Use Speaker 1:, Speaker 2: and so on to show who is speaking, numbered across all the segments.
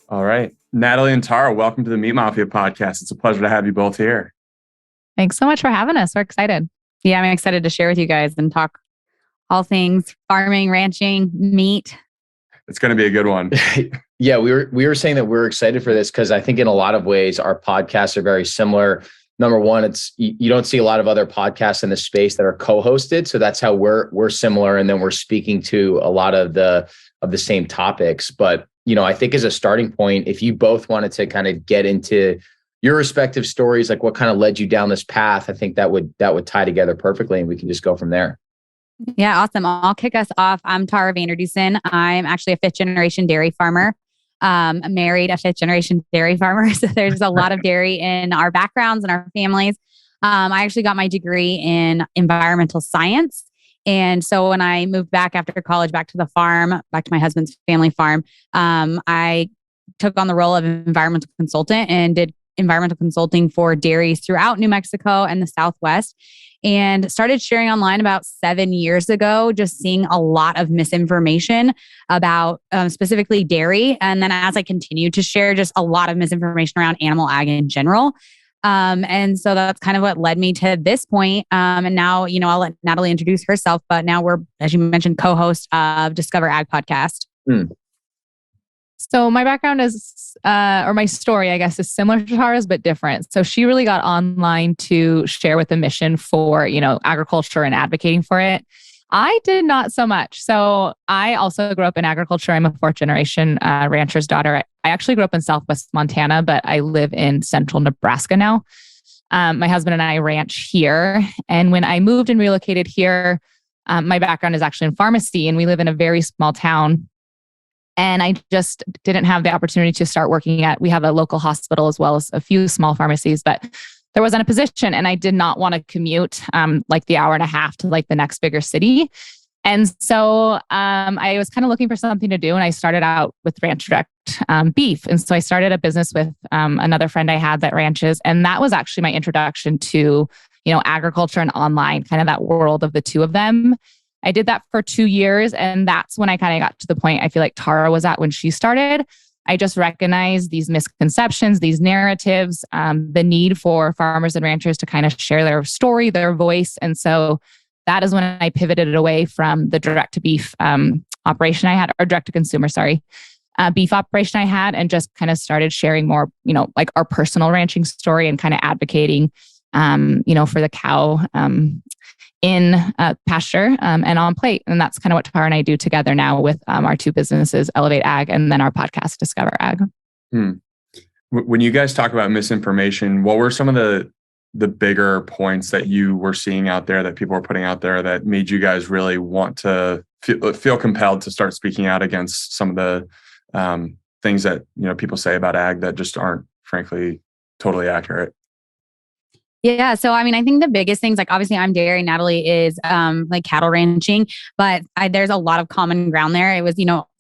Speaker 1: All right. Natalie and Tara, welcome to the Meat Mafia podcast. It's a pleasure to have you both here.
Speaker 2: Thanks so much for having us. We're excited. Yeah, I'm excited to share with you guys and talk all things farming, ranching, meat.
Speaker 1: It's going to be a good one.
Speaker 3: Yeah, we were saying that we're excited for this because I think in a lot of ways our podcasts are very similar. Number one, it's you don't see a lot of other podcasts in the space that are co-hosted, so that's how we're similar, and then we're speaking to a lot of the same topics. But I think as a starting point, if you both wanted to kind of get into your respective stories, like what kind of led you down this path, I think that would tie together perfectly, and we can just go from there.
Speaker 2: Yeah, awesome. I'll kick us off. I'm Tara Vander Dussen. I'm actually a 5th generation dairy farmer. Married a 5th generation dairy farmer. So there's a lot of dairy in our backgrounds and our families. I actually got my degree in environmental science. And so when I moved back after college, back to the farm, back to my husband's family farm, I took on the role of environmental consultant and did environmental consulting for dairies throughout New Mexico and the Southwest, and started sharing online about 7 years ago, just seeing a lot of misinformation about specifically dairy. And then as I continued to share, just a lot of misinformation around animal ag in general. And so that's kind of what led me to this point. And now, I'll let Natalie introduce herself, but now we're, as you mentioned, co-host of Discover Ag podcast.
Speaker 4: So my background is, or my story, I guess, is similar to Tara's, but different. So she really got online to share with a mission for, agriculture and advocating for it. I did not so much. So I also grew up in agriculture. I'm a 4th generation rancher's daughter. I actually grew up in Southwest Montana, but I live in central Nebraska now. My husband and I ranch here. And when I moved and relocated here, my background is actually in pharmacy, and we live in a very small town. And I just didn't have the opportunity to start working we have a local hospital as well as a few small pharmacies, but there wasn't a position, and I did not want to commute like the hour and a half to like the next bigger city. And so I was kind of looking for something to do, and I started out with Ranch Direct beef. And so I started a business with another friend I had that ranches. And that was actually my introduction to, agriculture and online, kind of that world of the two of them. I did that for 2 years. And that's when I kind of got to the point I feel like Tara was at when she started. I just recognized these misconceptions, these narratives, the need for farmers and ranchers to kind of share their story, their voice. And so that is when I pivoted away from the direct to beef operation I had, or direct to consumer, beef operation I had, and just kind of started sharing more, like our personal ranching story and kind of advocating, for the cow in pasture and on plate. And that's kind of what Tara and I do together now with our two businesses, Elevate Ag, and then our podcast, Discover Ag.
Speaker 1: When you guys talk about misinformation, what were some of the bigger points that you were seeing out there that people were putting out there that made you guys really want to feel compelled to start speaking out against some of the things that people say about ag that just aren't, frankly, totally accurate?
Speaker 2: Yeah. So, I think the biggest things, like obviously I'm dairy, Natalie is like cattle ranching, but there's a lot of common ground there. It was,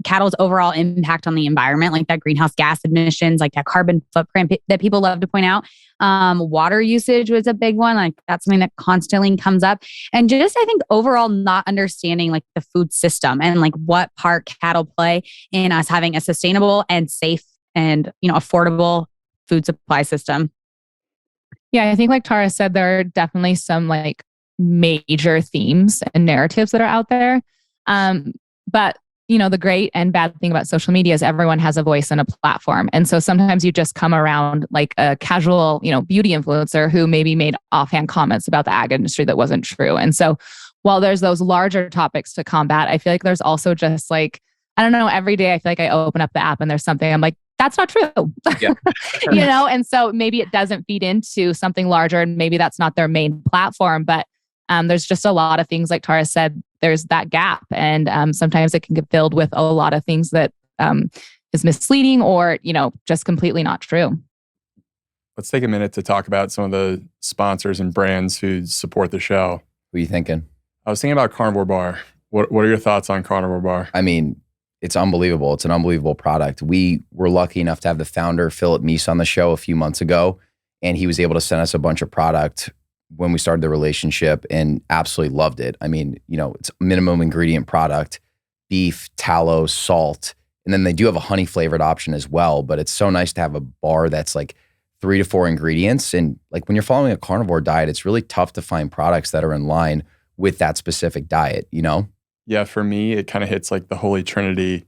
Speaker 2: cattle's overall impact on the environment, like that greenhouse gas emissions, like that carbon footprint that people love to point out. Water usage was a big one. Like that's something that constantly comes up. And just, I think overall not understanding like the food system and like what part cattle play in us having a sustainable and safe and, affordable food supply system.
Speaker 4: Yeah, I think like Tara said, there are definitely some like major themes and narratives that are out there. But, the great and bad thing about social media is everyone has a voice and a platform. And so sometimes you just come around like a casual, beauty influencer who maybe made offhand comments about the ag industry that wasn't true. And so while there's those larger topics to combat, I feel like there's also just like, I don't know, every day I feel like I open up the app and there's something I'm like, that's not true. Yeah. And so maybe it doesn't feed into something larger and maybe that's not their main platform, but there's just a lot of things like Tara said, there's that gap. And sometimes it can get filled with a lot of things that is misleading or, just completely not true.
Speaker 1: Let's take a minute to talk about some of the sponsors and brands who support the show.
Speaker 3: What are you thinking?
Speaker 1: I was thinking about Carnivore Bar. What are your thoughts on Carnivore Bar?
Speaker 3: It's unbelievable. It's an unbelievable product. We were lucky enough to have the founder, Philip Meese, on the show a few months ago, and he was able to send us a bunch of product when we started the relationship and absolutely loved it. It's a minimum ingredient product, beef, tallow, salt.
Speaker 5: And then they do have a honey flavored option as well, but it's so nice to have a bar that's like 3 to 4 ingredients. And like when you're following a carnivore diet, it's really tough to find products that are in line with that specific diet, you know?
Speaker 1: Yeah, for me, it kind of hits like the holy trinity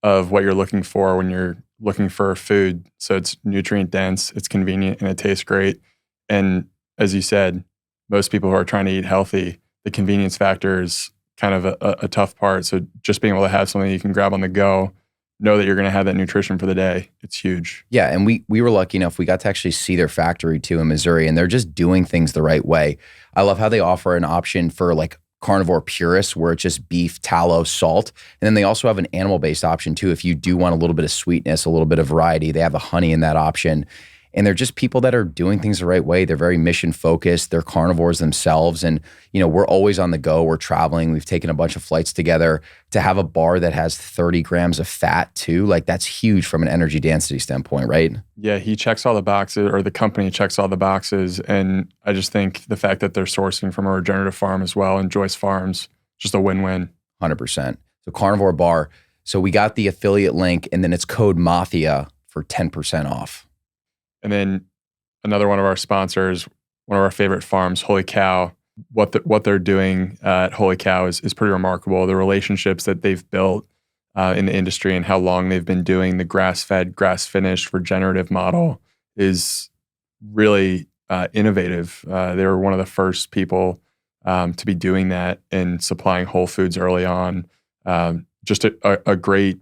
Speaker 1: of what you're looking for when you're looking for food. So it's nutrient dense, it's convenient, and it tastes great. And as you said, most people who are trying to eat healthy, the convenience factor is kind of a tough part. So just being able to have something you can grab on the go, know that you're going to have that nutrition for the day, it's huge.
Speaker 5: Yeah, and we were lucky enough, we got to actually see their factory too in Missouri, and they're just doing things the right way. I love how they offer an option for like carnivore purists where it's just beef, tallow, salt. And then they also have an animal-based option too. If you do want a little bit of sweetness, a little bit of variety, they have the honey in that option. And they're just people that are doing things the right way. They're very mission focused. They're carnivores themselves. And, you know, we're always on the go. We're traveling. We've taken a bunch of flights together. To have a bar that has 30 grams of fat too, like that's huge from an energy density standpoint, right?
Speaker 1: Yeah, he checks all the boxes, or the company checks all the boxes. And I just think the fact that they're sourcing from a regenerative farm as well, and Joyce Farms, just a win-win.
Speaker 5: 100%. So Carnivore Bar. So we got the affiliate link, and then it's code MAFIA for 10% off.
Speaker 1: And then another one of our sponsors, one of our favorite farms, Holy Cow. What they're doing at Holy Cow is pretty remarkable. The relationships that they've built in the industry and how long they've been doing the grass-fed, grass-finished regenerative model is really innovative. They were one of the first people to be doing that and supplying whole foods early on. Just a great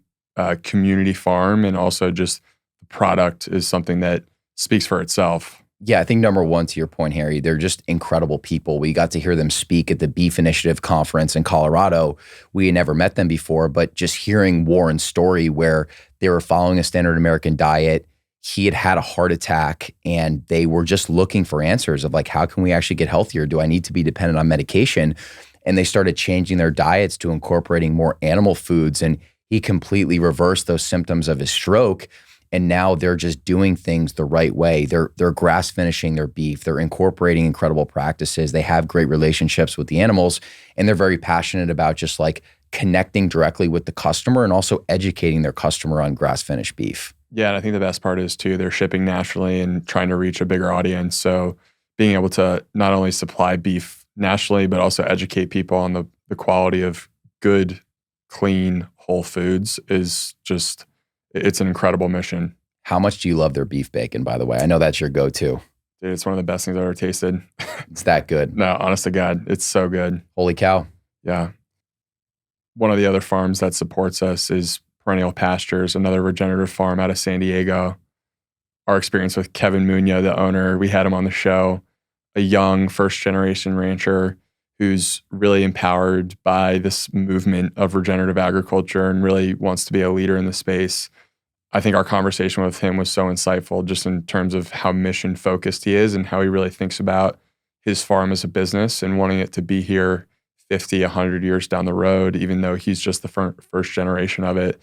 Speaker 1: community farm, and also just the product is something that speaks for itself.
Speaker 5: Yeah, I think number one, to your point, Harry, they're just incredible people. We got to hear them speak at the Beef Initiative conference in Colorado. We had never met them before, but just hearing Warren's story where they were following a standard American diet, he had had a heart attack, and they were just looking for answers of like, how can we actually get healthier? Do I need to be dependent on medication? And they started changing their diets to incorporating more animal foods, and he completely reversed those symptoms of his stroke. And now they're just doing things the right way. They're grass finishing their beef. They're incorporating incredible practices. They have great relationships with the animals, and they're very passionate about just like connecting directly with the customer and also educating their customer on grass finished beef.
Speaker 1: Yeah, and I think the best part is too, they're shipping nationally and trying to reach a bigger audience. So being able to not only supply beef nationally, but also educate people on the quality of good, clean, whole foods is just, it's an incredible mission.
Speaker 5: How much do you love their beef bacon, by the way? I know that's your go-to.
Speaker 1: Dude, it's one of the best things I've ever tasted.
Speaker 5: It's that good.
Speaker 1: No, honest to God, it's so good.
Speaker 5: Holy cow.
Speaker 1: Yeah. One of the other farms that supports us is Perennial Pastures, another regenerative farm out of San Diego. Our experience with Kevin Munoz, the owner, we had him on the show, a young first-generation rancher who's really empowered by this movement of regenerative agriculture and really wants to be a leader in the space. I think our conversation with him was so insightful, just in terms of how mission focused he is and how he really thinks about his farm as a business and wanting it to be here 50, 100 years down the road, even though he's just the first generation of it.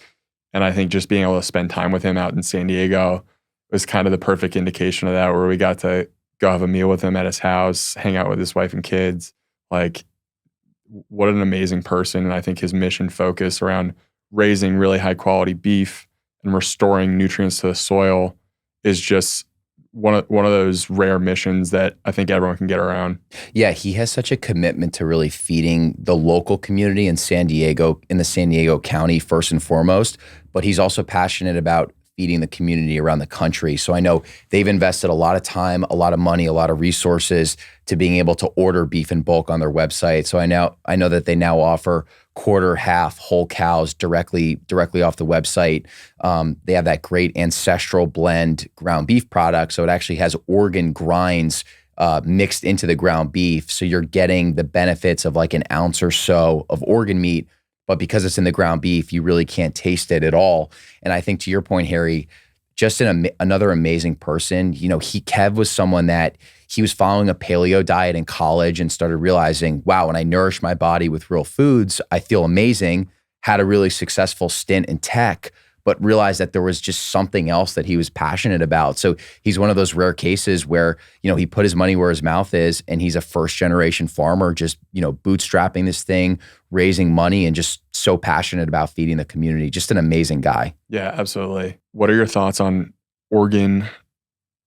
Speaker 1: And I think just being able to spend time with him out in San Diego was kind of the perfect indication of that, where we got to go have a meal with him at his house, hang out with his wife and kids. Like, what an amazing person. And I think his mission focus around raising really high quality beef and restoring nutrients to the soil is just one of those rare missions that I think everyone can get around.
Speaker 5: Yeah, he has such a commitment to really feeding the local community in San Diego, in the San Diego County first and foremost, but he's also passionate about feeding the community around the country. So I know they've invested a lot of time, a lot of money, a lot of resources to being able to order beef in bulk on their website. So I know that they now offer quarter, half, whole cows directly off the website. They have that great ancestral blend ground beef product. So it actually has organ grinds mixed into the ground beef. So you're getting the benefits of like an ounce or so of organ meat, but because it's in the ground beef, you really can't taste it at all. And I think to your point, Harry, just another amazing person. You know, Kev was someone that he was following a paleo diet in college and started realizing, wow, when I nourish my body with real foods, I feel amazing. Had a really successful stint in tech, but realized that there was just something else that he was passionate about. So he's one of those rare cases where, you know, he put his money where his mouth is, and he's a first generation farmer, just, you know, bootstrapping this thing, raising money and just so passionate about feeding the community. Just an amazing guy.
Speaker 1: Yeah, absolutely. What are your thoughts on organ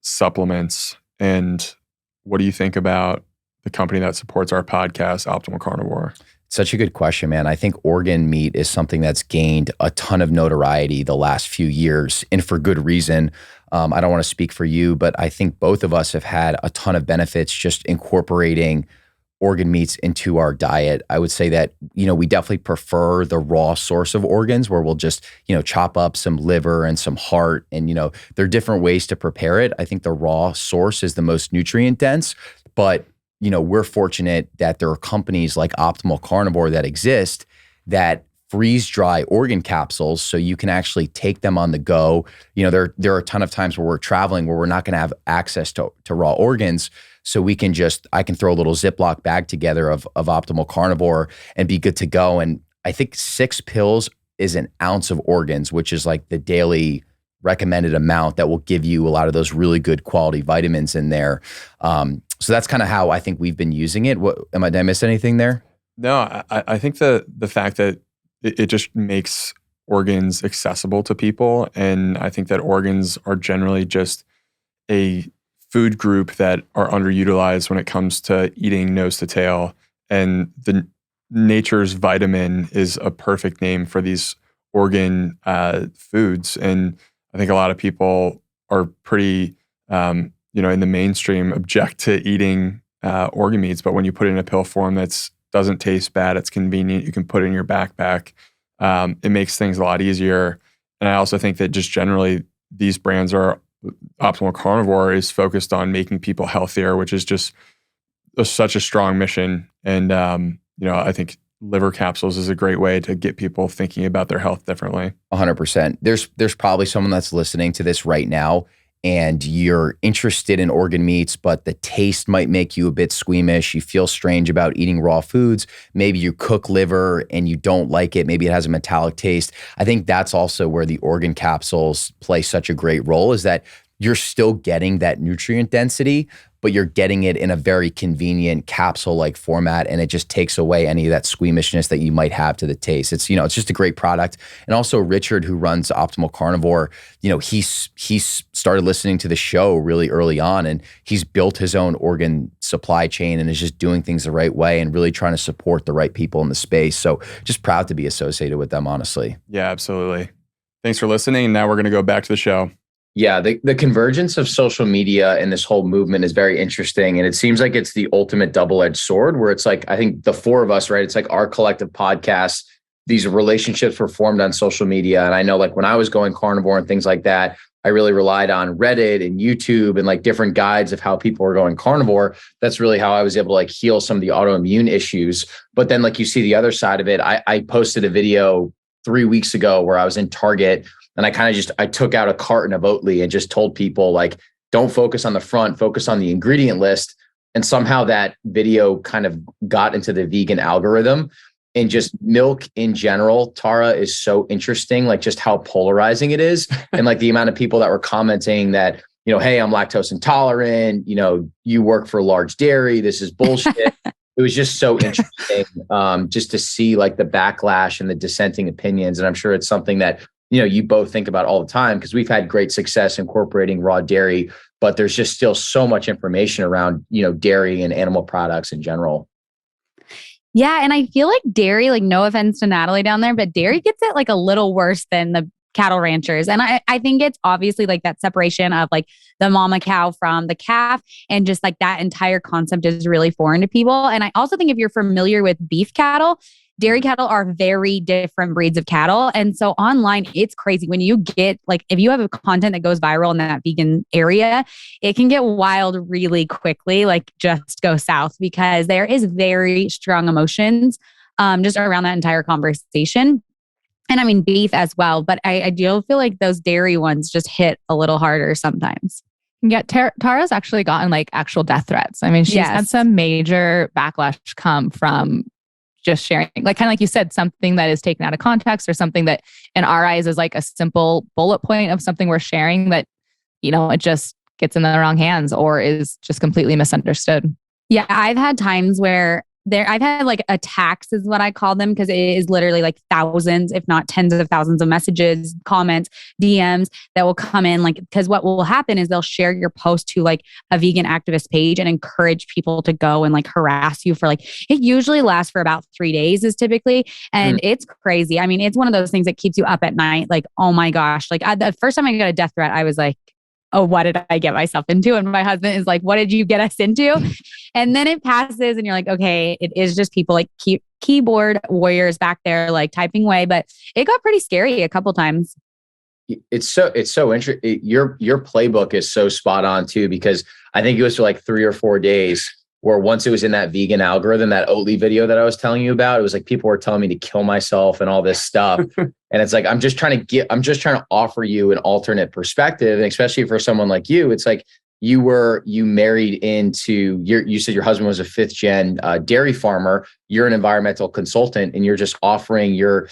Speaker 1: supplements, and what do you think about the company that supports our podcast, Optimal Carnivore?
Speaker 5: Such a good question, man. I think organ meat is something that's gained a ton of notoriety the last few years, and for good reason. I don't want to speak for you, but I think both of us have had a ton of benefits just incorporating organ meats into our diet. I would say that, we definitely prefer the raw source of organs, where we'll just, chop up some liver and some heart, and, there are different ways to prepare it. I think the raw source is the most nutrient dense, but we're fortunate that there are companies like Optimal Carnivore that exist that freeze dry organ capsules, so you can actually take them on the go. There are a ton of times where we're traveling where we're not going to have access to raw organs. So I can throw a little Ziploc bag together of Optimal Carnivore and be good to go. And I think 6 pills is an ounce of organs, which is like the daily recommended amount that will give you a lot of those really good quality vitamins in there. So that's kind of how I think we've been using it. Did I miss anything there?
Speaker 1: No, I think the fact that it just makes organs accessible to people. And I think that organs are generally just a food group that are underutilized when it comes to eating nose to tail. And the nature's vitamin is a perfect name for these organ foods. And I think a lot of people are pretty, in the mainstream object to eating organ meats. But when you put it in a pill form that doesn't taste bad, it's convenient, you can put it in your backpack. It makes things a lot easier. And I also think that just generally these brands Optimal Carnivore is focused on making people healthier, which is just such a strong mission. And, I think liver capsules is a great way to get people thinking about their health differently.
Speaker 5: 100%. There's probably someone that's listening to this right now and you're interested in organ meats, but the taste might make you a bit squeamish. You feel strange about eating raw foods. Maybe you cook liver and you don't like it. Maybe it has a metallic taste. I think that's also where the organ capsules play such a great role, is that you're still getting that nutrient density, but you're getting it in a very convenient capsule-like format, and it just takes away any of that squeamishness that you might have to the taste. It's just a great product. And also Richard, who runs Optimal Carnivore, he's started listening to the show really early on, and he's built his own organ supply chain and is just doing things the right way and really trying to support the right people in the space. So just proud to be associated with them, honestly.
Speaker 1: Yeah, absolutely. Thanks for listening. And now we're going to go back to the show.
Speaker 3: Yeah, the convergence of social media and this whole movement is very interesting. And it seems like it's the ultimate double-edged sword, where it's like, I think the four of us, right? It's like our collective podcast. These relationships were formed on social media. And I know, like, when I was going carnivore and things like that, I really relied on Reddit and YouTube and like different guides of how people were going carnivore. That's really how I was able to like heal some of the autoimmune issues. But then, like, you see the other side of it. I posted a video 3 weeks ago where I was in Target, and I took out a carton of Oatly and just told people, like, don't focus on the front, focus on the ingredient list. And somehow that video kind of got into the vegan algorithm. And just milk in general, Tara, is so interesting, like just how polarizing it is. And like the amount of people that were commenting that, hey, I'm lactose intolerant, you work for large dairy, this is bullshit. It was just so interesting just to see like the backlash and the dissenting opinions. And I'm sure it's something that, you both think about all the time, because we've had great success incorporating raw dairy, but there's just still so much information around, dairy and animal products in general.
Speaker 2: Yeah. And I feel like dairy, like, no offense to Natalie down there, but dairy gets it like a little worse than the cattle ranchers. And I think it's obviously like that separation of like the mama cow from the calf, and just like that entire concept is really foreign to people. And I also think if you're familiar with beef cattle, dairy cattle are very different breeds of cattle. And so online, it's crazy when you get like, if you have a content that goes viral in that vegan area, it can get wild really quickly, like just go south, because there is very strong emotions just around that entire conversation. And I mean, beef as well. But I do feel like those dairy ones just hit a little harder sometimes.
Speaker 4: Yeah, Tara's actually gotten like actual death threats. I mean, she's had some major backlash come from just sharing, like, kind of like you said, something that is taken out of context, or something that in our eyes is like a simple bullet point of something we're sharing, that, it just gets in the wrong hands or is just completely misunderstood.
Speaker 2: Yeah, I've had times where I've had like attacks is what I call them, because it is literally like thousands, if not tens of thousands of messages, comments, DMs that will come in. Like, because what will happen is they'll share your post to like a vegan activist page and encourage people to go and like harass you for like, it usually lasts for about 3 days is typically. And it's crazy. I mean, it's one of those things that keeps you up at night. Like, oh my gosh. Like the first time I got a death threat, I was like, oh, what did I get myself into? And my husband is like, what did you get us into? And then it passes and you're like, okay, it is just people like keyboard warriors back there, like typing away. But it got pretty scary a couple times.
Speaker 3: It's so interesting. Your playbook is so spot on too, because I think it was for like 3 or 4 days where once it was in that vegan algorithm, that Oatly video that I was telling you about, it was like people were telling me to kill myself and all this stuff. And it's like, I'm just trying to offer you an alternate perspective. And especially for someone like you, it's like you married into you said your husband was a 5th gen dairy farmer. You're an environmental consultant and you're just offering your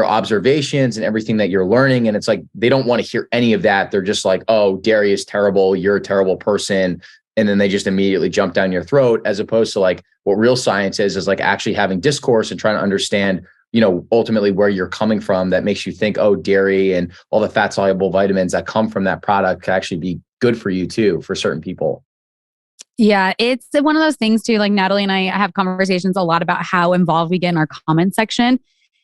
Speaker 3: observations and everything that you're learning. And it's like, they don't want to hear any of that. They're just like, oh, dairy is terrible. You're a terrible person. And then they just immediately jump down your throat, as opposed to like what real science is like actually having discourse and trying to understand, ultimately where you're coming from. That makes you think, oh, dairy and all the fat soluble vitamins that come from that product could actually be good for you too, for certain people.
Speaker 2: Yeah, it's one of those things too. Like Natalie and I have conversations a lot about how involved we get in our comment section.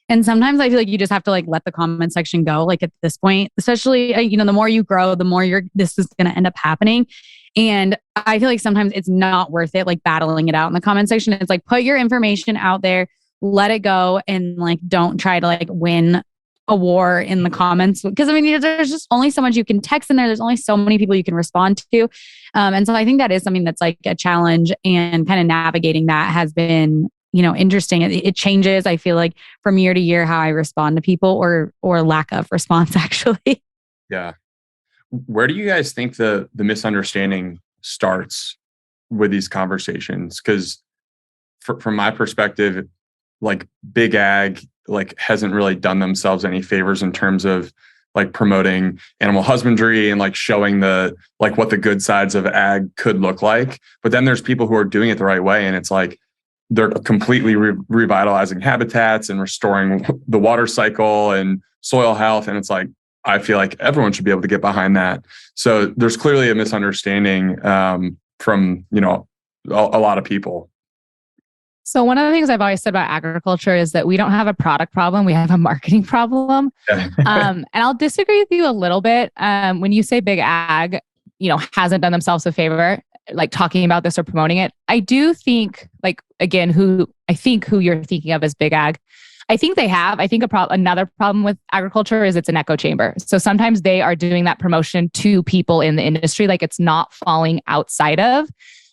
Speaker 2: And sometimes I feel like you just have to like let the comment section go. Like at this point, especially, the more you grow, the more this is going to end up happening. And I feel like sometimes it's not worth it, like battling it out in the comment section. It's like, put your information out there, let it go. And like, don't try to like win a war in the comments. Because I mean, there's just only so much you can text in there. There's only so many people you can respond to. And so I think that is something that's like a challenge, and kind of navigating that has been, interesting. It changes, I feel like, from year to year, how I respond to people or lack of response actually.
Speaker 1: Yeah. Where do you guys think the misunderstanding starts with these conversations? Because from my perspective, like big ag like hasn't really done themselves any favors in terms of like promoting animal husbandry and like showing what the good sides of ag could look like. But then there's people who are doing it the right way, and it's like they're completely revitalizing habitats and restoring the water cycle and soil health. And it's like, I feel like everyone should be able to get behind that. So there's clearly a misunderstanding from, a lot of people.
Speaker 4: So one of the things I've always said about agriculture is that we don't have a product problem. We have a marketing problem. And I'll disagree with you a little bit. When you say big ag, hasn't done themselves a favor, like talking about this or promoting it. I do think, like, again, who you're thinking of as big ag, I think they have. I think another problem with agriculture is it's an echo chamber. So sometimes they are doing that promotion to people in the industry, like it's not falling outside of.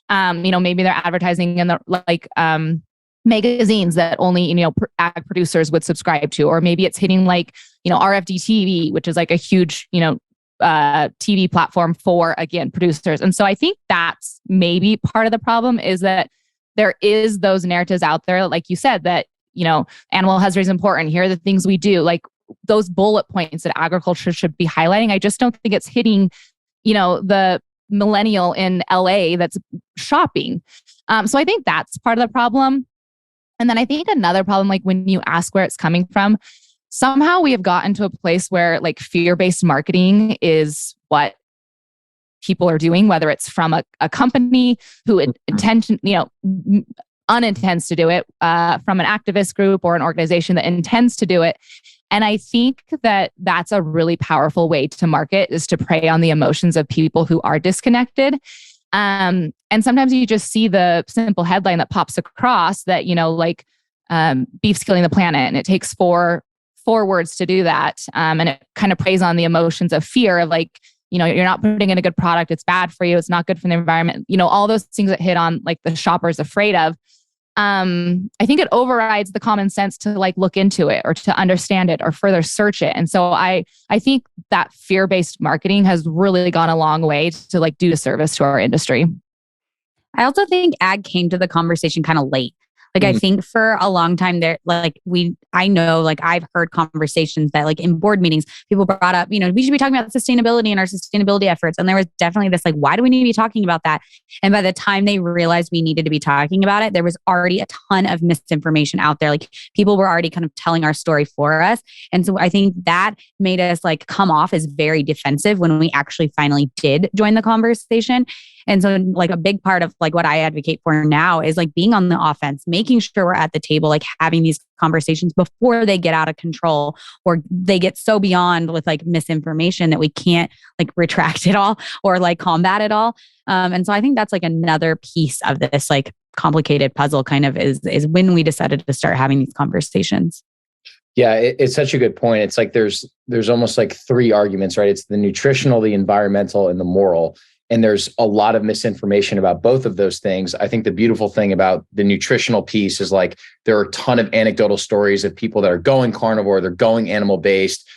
Speaker 4: Maybe they're advertising in the magazines that only ag producers would subscribe to, or maybe it's hitting like RFD TV, which is like a huge TV platform for, again, producers. And so I think that's maybe part of the problem, is that there is those narratives out there, like you said, that animal husbandry is important. Here are the things we do, like those bullet points that agriculture should be highlighting. I just don't think it's hitting, the millennial in LA that's shopping. So I think that's part of the problem. And then I think another problem, like when you ask where it's coming from, somehow we have gotten to a place where like fear-based marketing is what people are doing, whether it's from a company who unintends to do it, from an activist group or an organization that intends to do it. And I think that that's a really powerful way to market, is to prey on the emotions of people who are disconnected. And sometimes you just see the simple headline that pops across that, beef's killing the planet. And it takes four words to do that. And it kind of preys on the emotions of fear of like, you're not putting in a good product. It's bad for you. It's not good for the environment. All those things that hit on like the shopper's afraid of. I think it overrides the common sense to like look into it or to understand it or further search it. And so I think that fear-based marketing has really gone a long way to like do a service to our industry.
Speaker 2: I also think ag came to the conversation kind of late. Like, I think for a long time there, I know, like, I've heard conversations that, like, in board meetings, people brought up, we should be talking about sustainability and our sustainability efforts. And there was definitely this, like, why do we need to be talking about that? And by the time they realized we needed to be talking about it, there was already a ton of misinformation out there. Like, people were already kind of telling our story for us. And so I think that made us, like, come off as very defensive when we actually finally did join the conversation. And so, like, a big part of, like, what I advocate for now is, like, being on the offense, making sure we're at the table, like, having these conversations before they get out of control or they get so beyond with, like, misinformation that we can't, like, retract it all or, like, combat it all. And so I think that's, like, another piece of this, like, complicated puzzle kind of is when we decided to start having these conversations.
Speaker 3: Yeah, it's such a good point. It's like there's almost like three arguments, right? It's the nutritional, the environmental, and the moral. And there's a lot of misinformation about both of those things. I think the beautiful thing about the nutritional piece is, like, there are a ton of anecdotal stories of people that are going carnivore, they're going animal-based,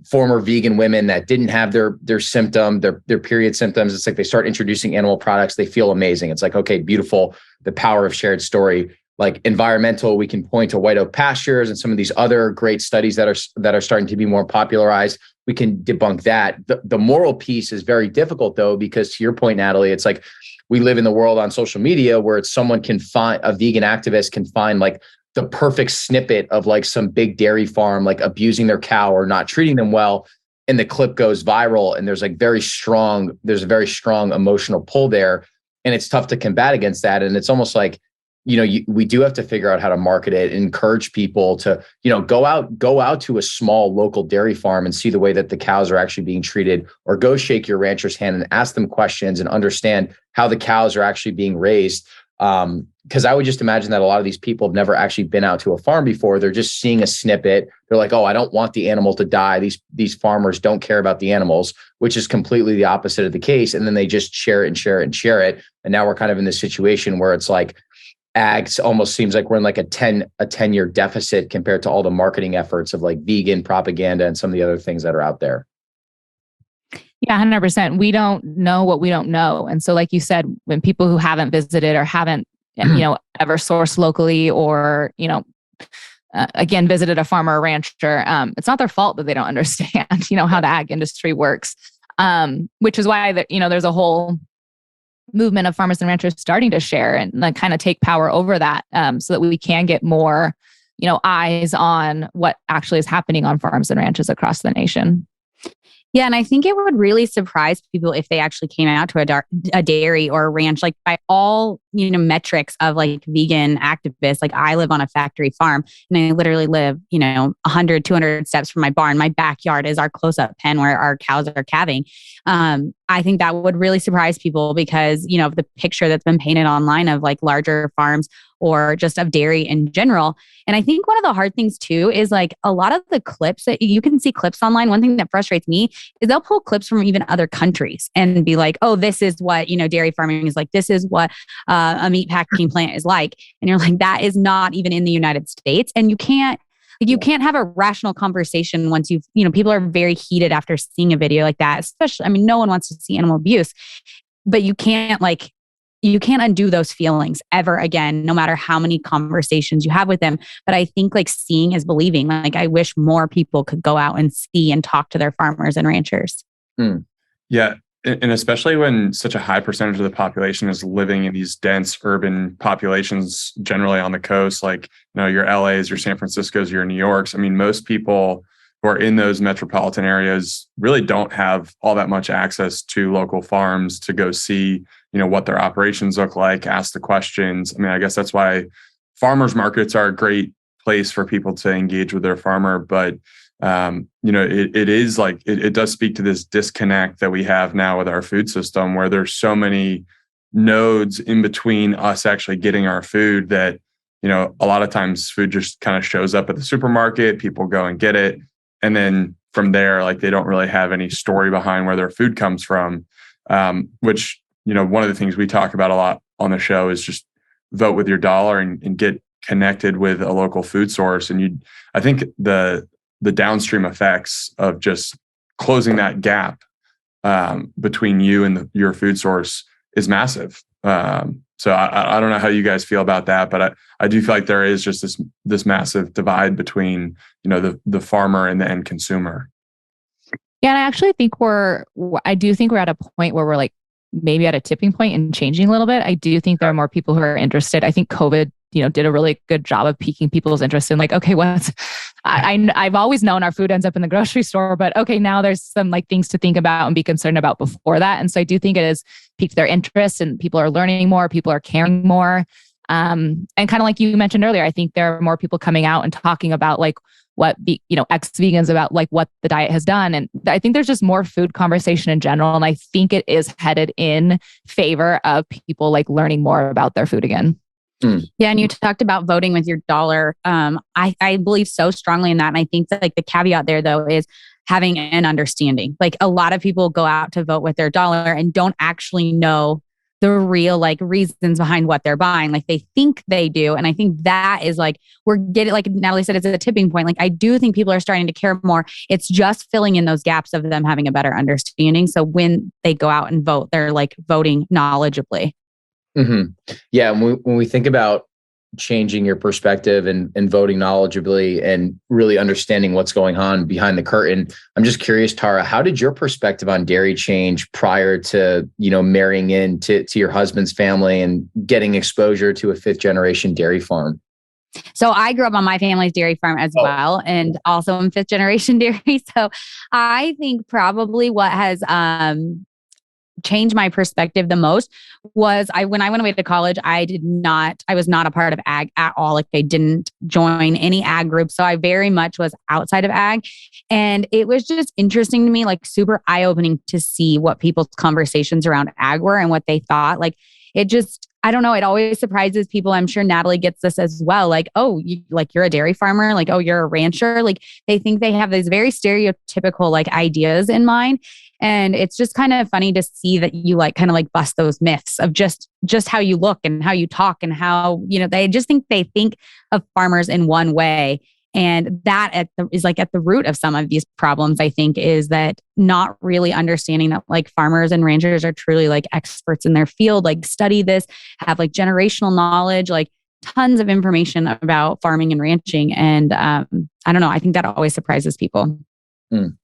Speaker 3: former vegan women that didn't have their symptom, their period symptoms. It's like they start introducing animal products, they feel amazing. It's like, okay, beautiful, the power of shared story. Like environmental, we can point to white oak pastures and some of these other great studies that are starting to be more popularized. We can debunk that. The moral piece is very difficult, though, because to your point, Natalie, it's like we live in the world on social media where it's someone can find, a vegan activist can find, like, the perfect snippet of, like, some big dairy farm, like, abusing their cow or not treating them well. And the clip goes viral, and there's a very strong emotional pull there. And it's tough to combat against that. And it's almost like, we do have to figure out how to market it and encourage people to, go out to a small local dairy farm and see the way that the cows are actually being treated, or go shake your rancher's hand and ask them questions and understand how the cows are actually being raised. Because I would just imagine that a lot of these people have never actually been out to a farm before. They're just seeing a snippet. They're like, oh, I don't want the animal to die. These farmers don't care about the animals, which is completely the opposite of the case. And then they just share it and share it and share it. And now we're kind of in this situation where it's like, ags almost seems like we're in like a 10-year deficit compared to all the marketing efforts of, like, vegan propaganda and some of the other things that are out there.
Speaker 4: Yeah, 100%. We don't know what we don't know. And so, like you said, when people who haven't visited or haven't, ever sourced locally or, again, visited a farmer or rancher, it's not their fault that they don't understand, how the ag industry works. Which is why there's a whole movement of farmers and ranchers starting to share and, like, kind of take power over that, so that we can get more, eyes on what actually is happening on farms and ranches across the nation.
Speaker 2: Yeah. And I think it would really surprise people if they actually came out to a dairy or a ranch, like, by all, metrics of, like, vegan activists. Like, I live on a factory farm and I literally live, 100, 200 steps from my barn. My backyard is our close-up pen where our cows are calving. I think that would really surprise people because, of the picture that's been painted online of, like, larger farms or just of dairy in general. And I think one of the hard things too is, like, a lot of the clips that you can see clips online. One thing that frustrates me is they'll pull clips from even other countries and be like, oh, this is what, dairy farming is like. This is what a meat packing plant is like. And you're like, that is not even in the United States. And you can't have a rational conversation once people are very heated after seeing a video like that, especially, no one wants to see animal abuse, but you can't undo those feelings ever again, no matter how many conversations you have with them. But I think, like, seeing is believing. Like, I wish more people could go out and see and talk to their farmers and ranchers.
Speaker 1: Yeah. And especially when such a high percentage of the population is living in these dense urban populations, generally on the coast, like, your LAs, your San Franciscos, your New Yorks. Most people who are in those metropolitan areas really don't have all that much access to local farms to go see, what their operations look like, ask the questions. I guess that's why farmers markets are a great place for people to engage with their farmer. But it is like, it does speak to this disconnect that we have now with our food system, where there's so many nodes in between us actually getting our food that, a lot of times food just kind of shows up at the supermarket, people go and get it. And then from there, like, they don't really have any story behind where their food comes from, which, one of the things we talk about a lot on the show is just vote with your dollar and get connected with a local food source. And I think the downstream effects of just closing that gap between you and your food source is massive. So I don't know how you guys feel about that, but I do feel like there is just this massive divide between, the farmer and the end consumer.
Speaker 4: Yeah, and I actually think I do think we're at a point where we're like maybe at a tipping point and changing a little bit. I do think there are more people who are interested. I think COVID, did a really good job of piquing people's interest in like, okay, I've always known our food ends up in the grocery store, but okay, now there's some like things to think about and be concerned about before that. And so I do think it has piqued their interest and people are learning more, people are caring more. And kind of like you mentioned earlier, I think there are more people coming out and talking about like what ex-vegans about like what the diet has done. And I think there's just more food conversation in general. And I think it is headed in favor of people like learning more about their food again.
Speaker 2: Yeah. And you talked about voting with your dollar. I believe so strongly in that. And I think that like the caveat there though is having an understanding. Like a lot of people go out to vote with their dollar and don't actually know the real like reasons behind what they're buying. Like they think they do. And I think that is like, we're getting, like Natalie said, it's a tipping point. Like I do think people are starting to care more. It's just filling in those gaps of them having a better understanding. So when they go out and vote, they're like voting knowledgeably.
Speaker 3: Mm-hmm. Yeah. When we think about changing your perspective and voting knowledgeably and really understanding what's going on behind the curtain, I'm just curious, Tara, how did your perspective on dairy change prior to, marrying into your husband's family and getting exposure to a 5th generation dairy farm?
Speaker 2: So I grew up on my family's dairy farm as well, and also in 5th generation dairy. So I think probably what has changed my perspective the most was when I went away to college, I was not a part of ag at all. Like I didn't join any ag group. So I very much was outside of ag. And it was just interesting to me, like super eye-opening to see what people's conversations around ag were and what they thought. Like it just, I don't know. It always surprises people. I'm sure Natalie gets this as well. Like, oh, you're a dairy farmer. Like, oh, you're a rancher. Like they think they have these very stereotypical like ideas in mind. And it's just kind of funny to see that you like kind of like bust those myths of just how you look and how you talk and how, they just think they think of farmers in one way. And that is like at the root of some of these problems, I think, is that not really understanding that like farmers and ranchers are truly like experts in their field, like study this, have like generational knowledge, like tons of information about farming and ranching. And I don't know, I think that always surprises people.
Speaker 3: Mm.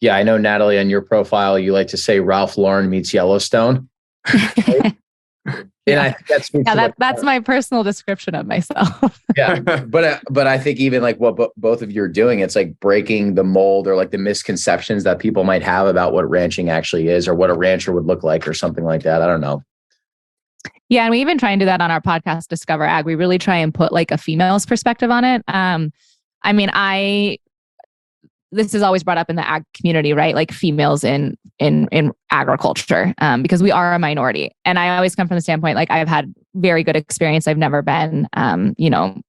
Speaker 3: Yeah, I know, Natalie, on your profile, you like to say Ralph Lauren meets Yellowstone. And I think
Speaker 4: that's my personal description of myself.
Speaker 3: Yeah, but I think even like what both of you are doing, it's like breaking the mold or like the misconceptions that people might have about what ranching actually is or what a rancher would look like or something like that. I don't know.
Speaker 4: Yeah, and we even try and do that on our podcast, Discover Ag. We really try and put like a female's perspective on it. This is always brought up in the ag community, right? Like females in agriculture, because we are a minority. And I always come from the standpoint, like I've had very good experience. I've never been,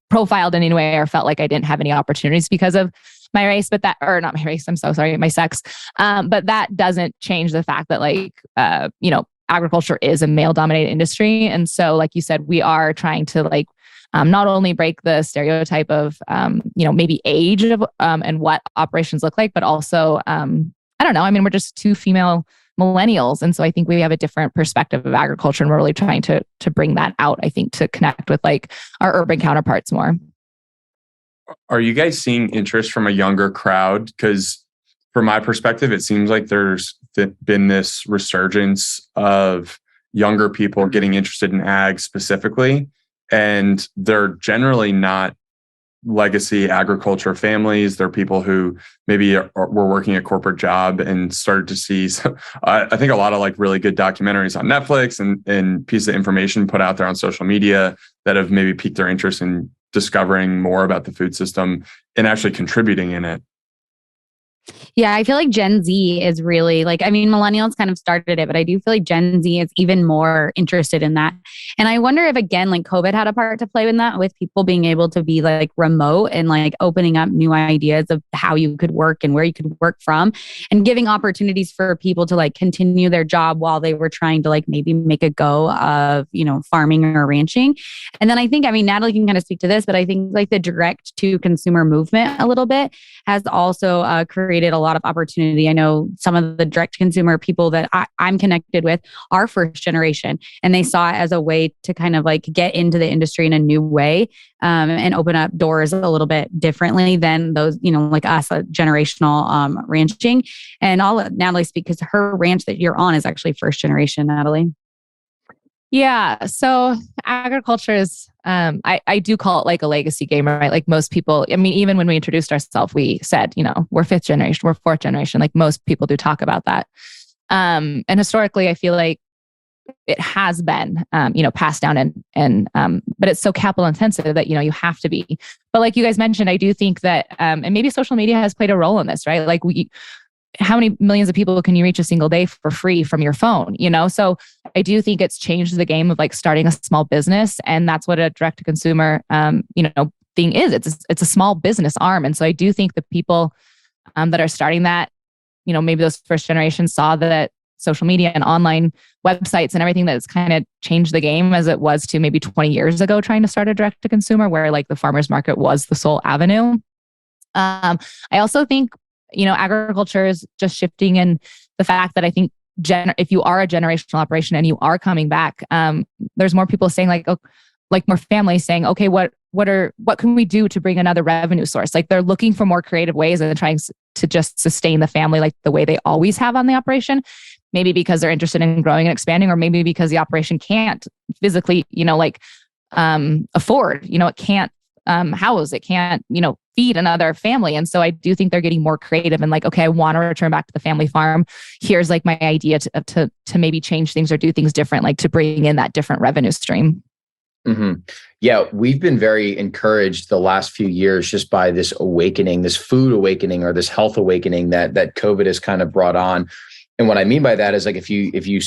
Speaker 4: profiled in any way or felt like I didn't have any opportunities because of my race, not my race. I'm so sorry, my sex. But that doesn't change the fact that agriculture is a male dominated industry. And so, like you said, we are trying to like, not only break the stereotype of, maybe age of, and what operations look like, but also, we're just 2 female millennials. And so I think we have a different perspective of agriculture and we're really trying to bring that out, I think, to connect with like our urban counterparts more.
Speaker 1: Are you guys seeing interest from a younger crowd? Because from my perspective, it seems like there's been this resurgence of younger people getting interested in ag specifically. And they're generally not legacy agriculture families. They're people who maybe were working a corporate job and started to see, I think, a lot of like really good documentaries on Netflix and pieces of information put out there on social media that have maybe piqued their interest in discovering more about the food system and actually contributing in it.
Speaker 2: Yeah, I feel like Gen Z is really millennials kind of started it, but I do feel like Gen Z is even more interested in that. And I wonder if, again, like COVID had a part to play in that, with people being able to be like remote and like opening up new ideas of how you could work and where you could work from, and giving opportunities for people to like continue their job while they were trying to like maybe make a go of, farming or ranching. And then I think, Natalie can kind of speak to this, but I think like the direct to consumer movement a little bit has also created created a lot of opportunity. I know some of the direct consumer people that I'm connected with are first generation, and they saw it as a way to kind of like get into the industry in a new way, and open up doors a little bit differently than those, like us, generational ranching. And I'll let Natalie speak because her ranch that you're on is actually first generation, Natalie.
Speaker 4: Yeah. So agriculture is, I do call it like a legacy game, right? Like most people, I mean, even when we introduced ourselves, we said, we're fifth generation, we're fourth generation. Like most people do talk about that. And historically, I feel like it has been, passed down but it's so capital intensive that, you have to be. But like you guys mentioned, I do think that, and maybe social media has played a role in this, right? Like how many millions of people can you reach a single day for free from your phone? So I do think it's changed the game of like starting a small business. And that's what a direct to consumer, thing is. It's a small business arm. And so I do think the people that are starting that, maybe those first generations saw that social media and online websites and everything that's kind of changed the game as it was to maybe 20 years ago, trying to start a direct to consumer where like the farmer's market was the sole avenue. I also think, agriculture is just shifting in the fact that I think if you are a generational operation and you are coming back, there's more people saying like more families saying, okay, what can we do to bring another revenue source? Like they're looking for more creative ways and trying to just sustain the family like the way they always have on the operation. Maybe because they're interested in growing and expanding, or maybe because the operation can't physically, afford, it can't house, it can't, feed another family. And so I do think they're getting more creative and like, okay, I want to return back to the family farm. Here's like my idea to maybe change things or do things different, like to bring in that different revenue stream.
Speaker 3: Mm-hmm. Yeah, we've been very encouraged the last few years just by this awakening, this food awakening or this health awakening that COVID has kind of brought on. And what I mean by that is like, if you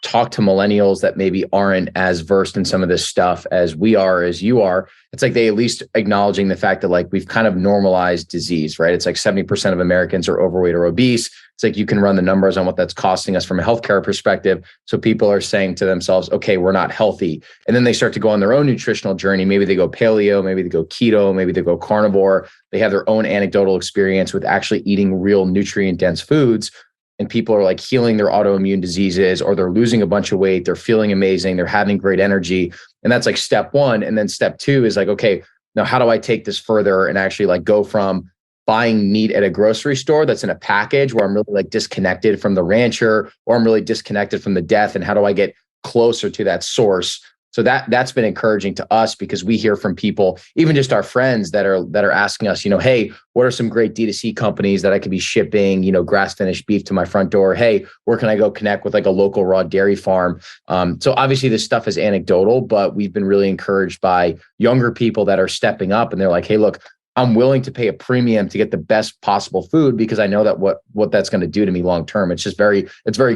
Speaker 3: talk to millennials that maybe aren't as versed in some of this stuff as we are, as you are, it's like they at least acknowledging the fact that like we've kind of normalized disease, right? It's like 70% of Americans are overweight or obese. It's like you can run the numbers on what that's costing us from a healthcare perspective. So people are saying to themselves, okay, we're not healthy. And then they start to go on their own nutritional journey. Maybe they go paleo, maybe they go keto, maybe they go carnivore. They have their own anecdotal experience with actually eating real nutrient dense foods. And people are like healing their autoimmune diseases, or they're losing a bunch of weight. They're feeling amazing. They're having great energy. And that's like step one. And then step two is like, okay, now how do I take this further and actually like go from buying meat at a grocery store that's in a package where I'm really like disconnected from the rancher, or I'm really disconnected from the death, and how do I get closer to that source? So that's been encouraging to us, because we hear from people, even just our friends that are asking us, hey, what are some great D2C companies that I could be shipping, grass finished beef to my front door? Hey, where can I go connect with like a local raw dairy farm? So obviously this stuff is anecdotal, but we've been really encouraged by younger people that are stepping up, and they're like, hey, look, I'm willing to pay a premium to get the best possible food because I know that what that's going to do to me long term. It's very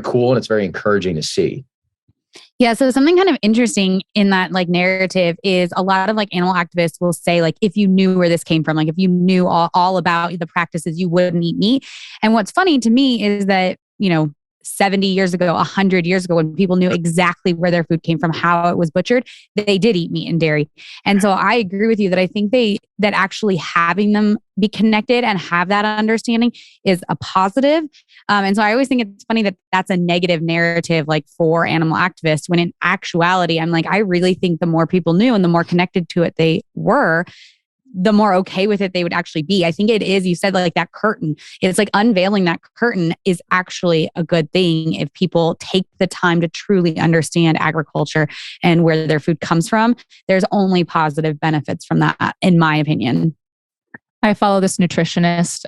Speaker 3: cool, and it's very encouraging to see.
Speaker 2: Yeah. So something kind of interesting in that like narrative is a lot of like animal activists will say like, if you knew where this came from, like if you knew all about the practices, you wouldn't eat meat. And what's funny to me is that, 70 years ago, 100 years ago, when people knew exactly where their food came from, how it was butchered, they did eat meat and dairy. And so I agree with you that I think that actually having them be connected and have that understanding is a positive. And so I always think it's funny that that's a negative narrative, like for animal activists, when in actuality, I'm like, I really think the more people knew and the more connected to it they were, the more okay with it they would actually be. I think it is, you said like that curtain, it's like unveiling that curtain is actually a good thing if people take the time to truly understand agriculture and where their food comes from. There's only positive benefits from that, in my opinion.
Speaker 4: I follow this nutritionist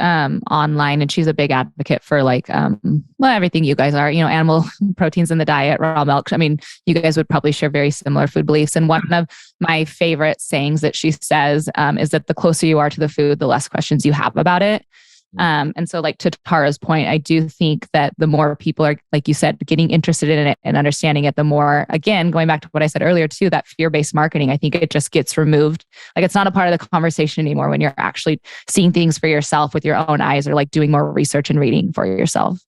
Speaker 4: online, and she's a big advocate for like, everything you guys are, animal proteins in the diet, raw milk. I mean, you guys would probably share very similar food beliefs. And one of my favorite sayings that she says is that the closer you are to the food, the less questions you have about it. And so like to Tara's point, I do think that the more people are, like you said, getting interested in it and understanding it, the more, again, going back to what I said earlier too, that fear-based marketing, I think it just gets removed. Like it's not a part of the conversation anymore when you're actually seeing things for yourself with your own eyes, or like doing more research and reading for yourself.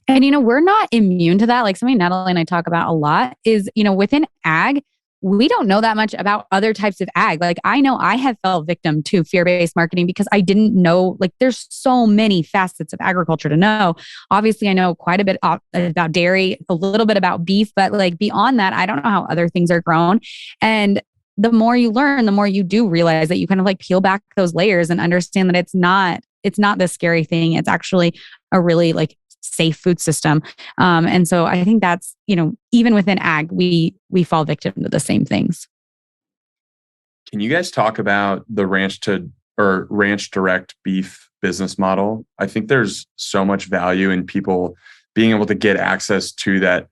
Speaker 2: And, we're not immune to that. Like something Natalie and I talk about a lot is, within ag, we don't know that much about other types of ag. Like I know I have fell victim to fear-based marketing because I didn't know, like there's so many facets of agriculture to know. Obviously I know quite a bit about dairy, a little bit about beef, but like beyond that, I don't know how other things are grown. And the more you learn, the more you do realize that you kind of like peel back those layers and understand that it's not this scary thing. It's actually a really like safe food system. And so I think that's, even within ag, we fall victim to the same things.
Speaker 1: Can you guys talk about the ranch direct beef business model? I think there's so much value in people being able to get access to that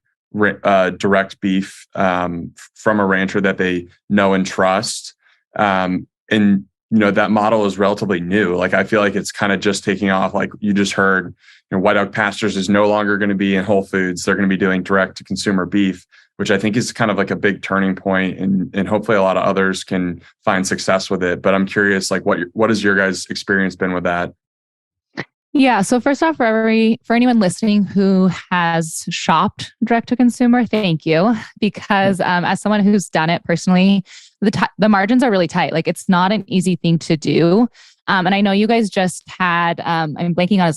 Speaker 1: direct beef from a rancher that they know and trust. And that model is relatively new. Like I feel like it's kind of just taking off. Like you just heard, White Oak Pastures is no longer going to be in Whole Foods. They're going to be doing direct to consumer beef, which I think is kind of like a big turning point, and hopefully a lot of others can find success with it. But I'm curious, like what has your guys' experience been with that?
Speaker 4: Yeah. So first off, for anyone listening who has shopped direct to consumer, thank you. Because as someone who's done it personally, the margins are really tight. Like it's not an easy thing to do. And I know you guys just had, I'm blanking on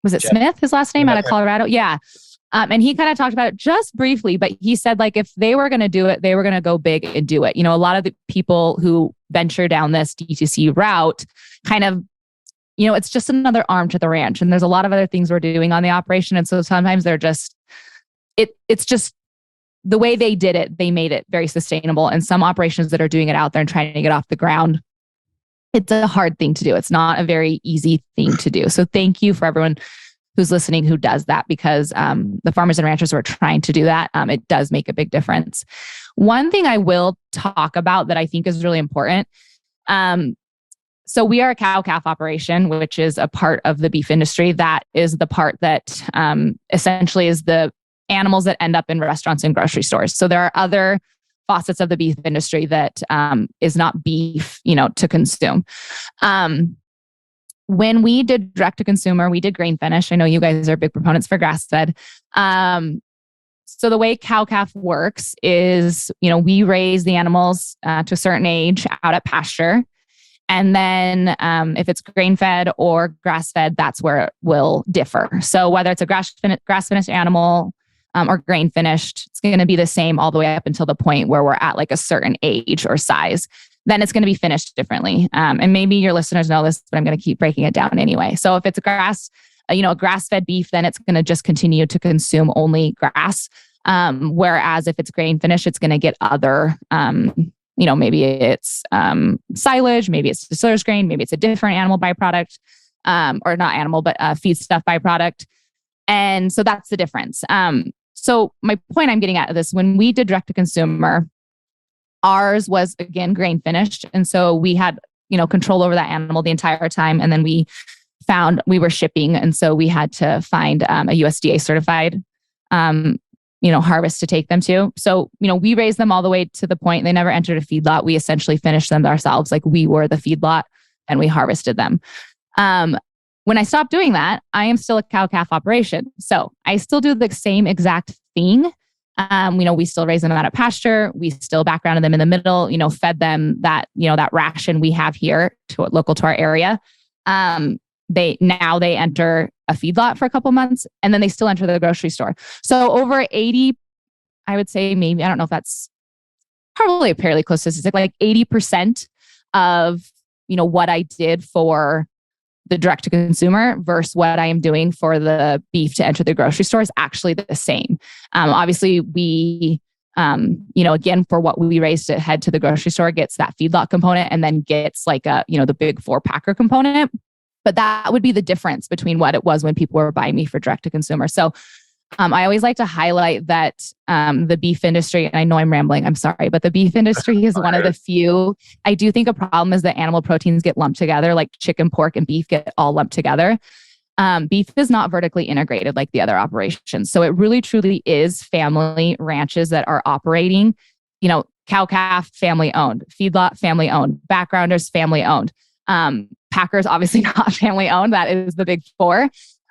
Speaker 4: was it Smith, his last name, out of Colorado? Yeah. And he kind of talked about it just briefly, but he said like if they were going to do it, they were going to go big and do it. A lot of the people who venture down this D2C route kind of, it's just another arm to the ranch. And there's a lot of other things we're doing on the operation. And so sometimes they're just, it's just the way they did it, they made it very sustainable. And some operations that are doing it out there and trying to get off the ground, it's a hard thing to do. It's not a very easy thing to do. So thank you for everyone who's listening who does that, because the farmers and ranchers who are trying to do that, it does make a big difference. One thing I will talk about that I think is really important. So we are a cow-calf operation, which is a part of the beef industry. That is the part that essentially is the animals that end up in restaurants and grocery stores. So there are other facets of the beef industry that is not beef, to consume. When we did direct to consumer, we did grain finish. I know you guys are big proponents for grass fed. So the way cow-calf works is, we raise the animals to a certain age out at pasture. And then if it's grain-fed or grass-fed, that's where it will differ. So whether it's a grass-finished animal or grain-finished, it's going to be the same all the way up until the point where we're at like a certain age or size. Then it's going to be finished differently. And maybe your listeners know this, but I'm going to keep breaking it down anyway. So if it's a grass-fed beef, then it's going to just continue to consume only grass. Whereas if it's grain-finished, it's going to get other maybe it's silage, maybe it's distiller's grain, maybe it's a different animal byproduct, or not animal, but feedstuff byproduct. And so that's the difference. So my point I'm getting at this, when we did direct to consumer, ours was again grain finished. And so we had, control over that animal the entire time. And then we found we were shipping. And so we had to find a USDA certified harvest to take them to. So, we raised them all the way to the point they never entered a feedlot. We essentially finished them ourselves. Like we were the feedlot and we harvested them. When I stopped doing that, I am still a cow-calf operation. So I still do the same exact thing. We still raise them out at pasture. We still backgrounded them in the middle, fed them that, that ration we have here local to our area. They enter a feedlot for a couple months, and then they still enter the grocery store. So over 80, I would say maybe, I don't know if that's probably a fairly close statistic, like 80% of, what I did for the direct to consumer versus what I am doing for the beef to enter the grocery store is actually the same. Obviously we, again, for what we raise to head to the grocery store gets that feedlot component and then gets like the big 4-packer component. But that would be the difference between what it was when people were buying me for direct to consumer. So I always like to highlight that the beef industry, and I know I'm rambling, I'm sorry, but the beef industry is one of the few. I do think a problem is that animal proteins get lumped together, like chicken, pork, and beef get all lumped together. Beef is not vertically integrated like the other operations. So it really truly is family ranches that are operating, cow-calf, family owned, feedlot, family owned, backgrounders, family owned. Packers, obviously not family owned. That is the big 4.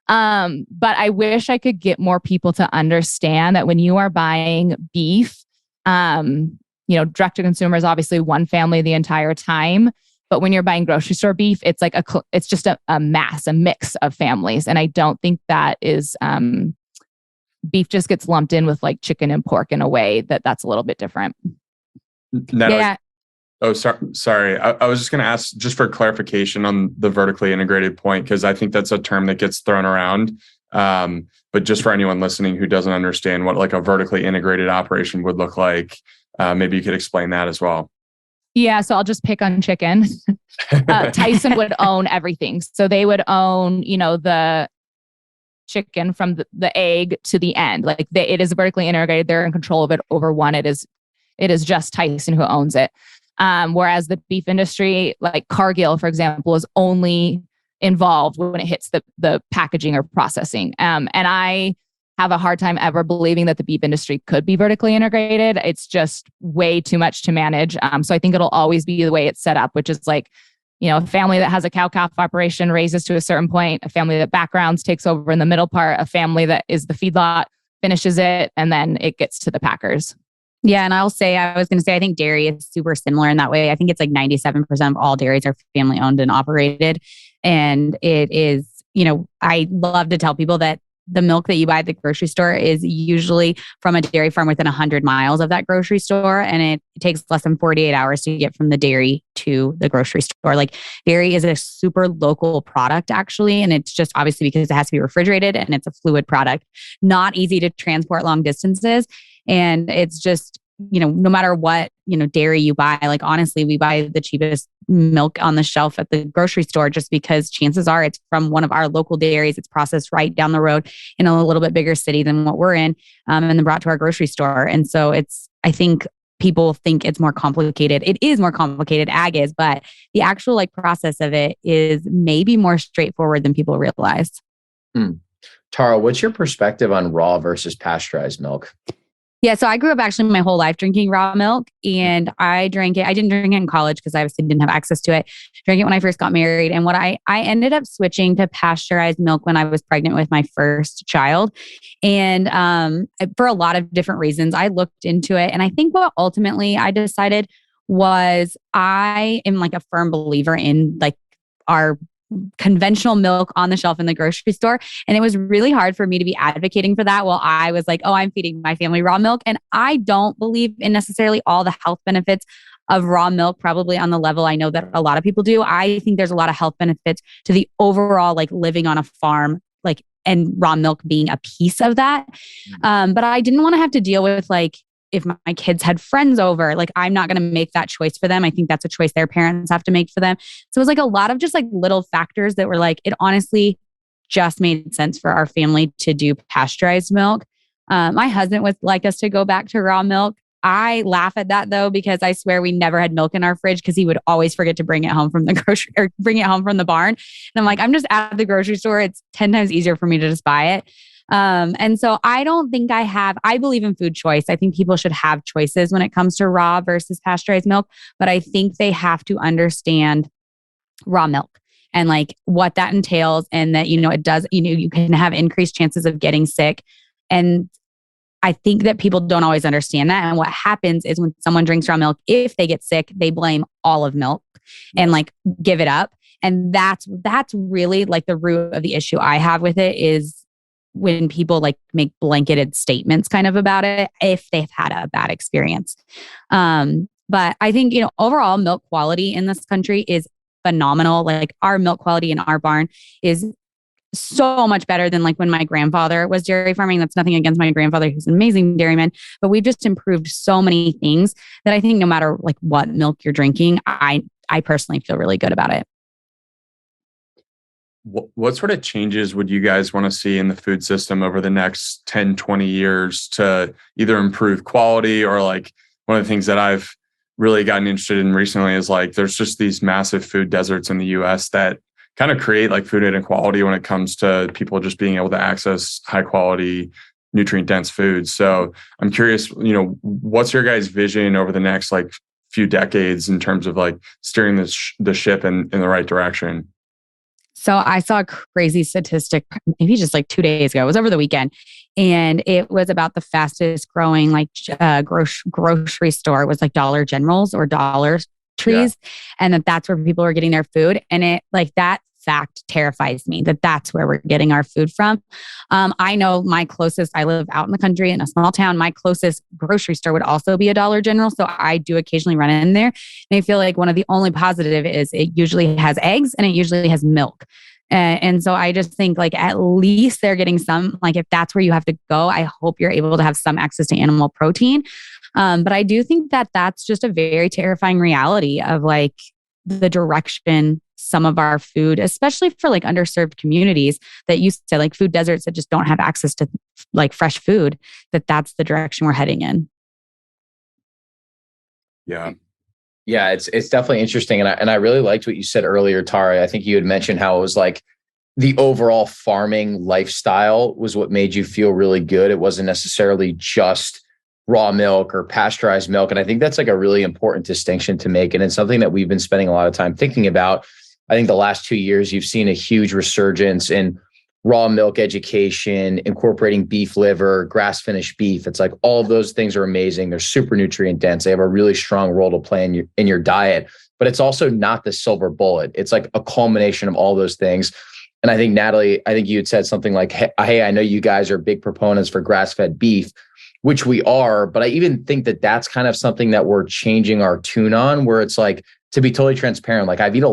Speaker 4: But I wish I could get more people to understand that when you are buying beef, Direct to consumer is obviously one family the entire time. But when you're buying grocery store beef, it's like it's just a mix of families. And I don't think that is, beef just gets lumped in with like chicken and pork in a way that's a little bit different.
Speaker 1: Natalie, yeah. Oh, sorry. I was just going to ask just for clarification on the vertically integrated point, because I think that's a term that gets thrown around. But just for anyone listening who doesn't understand what like a vertically integrated operation would look like, maybe you could explain that as well.
Speaker 4: Yeah, so I'll just pick on chicken. Tyson would own everything. So they would own, the chicken from the egg to the end. Like it is vertically integrated. They're in control of it over one. It is just Tyson who owns it. Whereas the beef industry, like Cargill, for example, is only involved when it hits the packaging or processing. And I have a hard time ever believing that the beef industry could be vertically integrated. It's just way too much to manage. So I think it'll always be the way it's set up, which is like, a family that has a cow-calf operation raises to a certain point, a family that backgrounds takes over in the middle part, a family that is the feedlot finishes it, and then it gets to the packers.
Speaker 2: Yeah. And I was going to say, I think dairy is super similar in that way. I think it's like 97% of all dairies are family owned and operated. And it is, I love to tell people that the milk that you buy at the grocery store is usually from a dairy farm within 100 miles of that grocery store. And it takes less than 48 hours to get from the dairy to the grocery store. Like dairy is a super local product actually. And it's just obviously because it has to be refrigerated and it's a fluid product, not easy to transport long distances. And it's just, no matter what, dairy you buy, like honestly, we buy the cheapest milk on the shelf at the grocery store just because chances are it's from one of our local dairies. It's processed right down the road in a little bit bigger city than what we're in, and then brought to our grocery store. And so I think people think it's more complicated. It is more complicated, ag is, but the actual like process of it is maybe more straightforward than people realize.
Speaker 3: Tara, what's your perspective on raw versus pasteurized milk?
Speaker 2: Yeah, so I grew up actually my whole life drinking raw milk, and I drank it. I didn't drink it in college because I obviously didn't have access to it. Drank it when I first got married. And what I ended up switching to pasteurized milk when I was pregnant with my first child. And for a lot of different reasons, I looked into it. And I think what ultimately I decided was I am like a firm believer in like our conventional milk on the shelf in the grocery store. And it was really hard for me to be advocating for that while I was like, oh, I'm feeding my family raw milk. And I don't believe in necessarily all the health benefits of raw milk, probably on the level I know that a lot of people do. I think there's a lot of health benefits to the overall like living on a farm, like, and raw milk being a piece of that. But I didn't want to have to deal with like, if my kids had friends over, like I'm not going to make that choice for them. I think that's a choice their parents have to make for them. So it was like a lot of just like little factors that were like, it honestly just made sense for our family to do pasteurized milk. My husband would like us to go back to raw milk. I laugh at that though, because I swear we never had milk in our fridge because he would always forget to bring it home from the grocery or bring it home from the barn. And I'm like, I'm just at the grocery store. It's 10 times easier for me to just buy it. And so I don't think I believe in food choice. I think people should have choices when it comes to raw versus pasteurized milk, but I think they have to understand raw milk and like what that entails and that, it does, you can have increased chances of getting sick. And I think that people don't always understand that. And what happens is when someone drinks raw milk, if they get sick, they blame all of milk and like give it up. And that's really like the root of the issue I have with it is when people like make blanketed statements kind of about it, if they've had a bad experience. But I think, overall milk quality in this country is phenomenal. Like our milk quality in our barn is so much better than like when my grandfather was dairy farming. That's nothing against my grandfather, who's an amazing dairyman, but we've just improved so many things that I think no matter like what milk you're drinking, I personally feel really good about it.
Speaker 1: What sort of changes would you guys want to see in the food system over the next 10, 20 years to either improve quality or like one of the things that I've really gotten interested in recently is like, there's just these massive food deserts in the US that kind of create like food inequality when it comes to people just being able to access high quality, nutrient dense foods. So I'm curious, what's your guys' vision over the next like few decades in terms of like steering the ship in the right direction?
Speaker 2: So I saw a crazy statistic, maybe just like 2 days ago. It was over the weekend. And it was about the fastest growing like grocery store. It was like Dollar Generals or Dollar Trees. Yeah. And that's where people were getting their food. And it like that fact terrifies me that that's where we're getting our food from. I know I live out in the country in a small town. My closest grocery store would also be a Dollar General. So I do occasionally run in there. And I feel like one of the only positive is it usually has eggs and it usually has milk. And so I just think like at least they're getting some, like if that's where you have to go, I hope you're able to have some access to animal protein. But I do think that that's just a very terrifying reality of like the direction some of our food, especially for like underserved communities that used to like food deserts that just don't have access to like fresh food, that's the direction we're heading in.
Speaker 1: Yeah.
Speaker 3: Yeah, it's definitely interesting. And I really liked what you said earlier, Tara. I think you had mentioned how it was like the overall farming lifestyle was what made you feel really good. It wasn't necessarily just raw milk or pasteurized milk. And I think that's like a really important distinction to make. And it's something that we've been spending a lot of time thinking about. I think the last 2 years, you've seen a huge resurgence in raw milk education, incorporating beef liver, grass-finished beef. It's like all of those things are amazing. They're super nutrient dense. They have a really strong role to play in your diet, but it's also not the silver bullet. It's like a culmination of all those things. And I think, Natalie, you had said something like, hey, I know you guys are big proponents for grass-fed beef, which we are, but I even think that that's kind of something that we're changing our tune on, where it's like, to be totally transparent, like I've eaten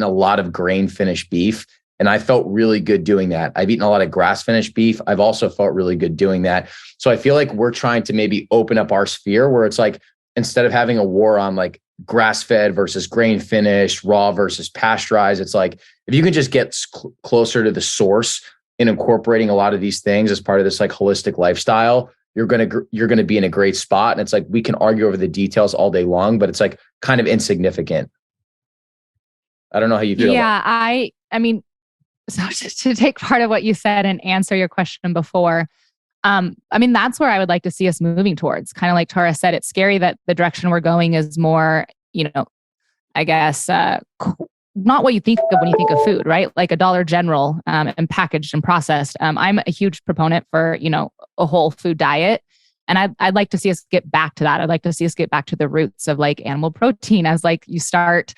Speaker 3: a lot of grain-finished beef, and I felt really good doing that. I've eaten a lot of grass-finished beef. I've also felt really good doing that. So I feel like we're trying to maybe open up our sphere where it's like, instead of having a war on like grass-fed versus grain-finished, raw versus pasteurized, it's like, if you can just get closer to the source in incorporating a lot of these things as part of this like holistic lifestyle, you're going to be in a great spot. And it's like, we can argue over the details all day long, but it's like kind of insignificant. I don't know how you feel.
Speaker 4: Yeah, I mean, so just to take part of what you said and answer your question before, I mean, that's where I would like to see us moving towards. Kind of like Tara said, it's scary that the direction we're going is more, I guess, not what you think of when you think of food, right? Like a Dollar General and packaged and processed. I'm a huge proponent for, a whole food diet. And I'd like to see us get back to that. I'd like to see us get back to the roots of like animal protein as like you start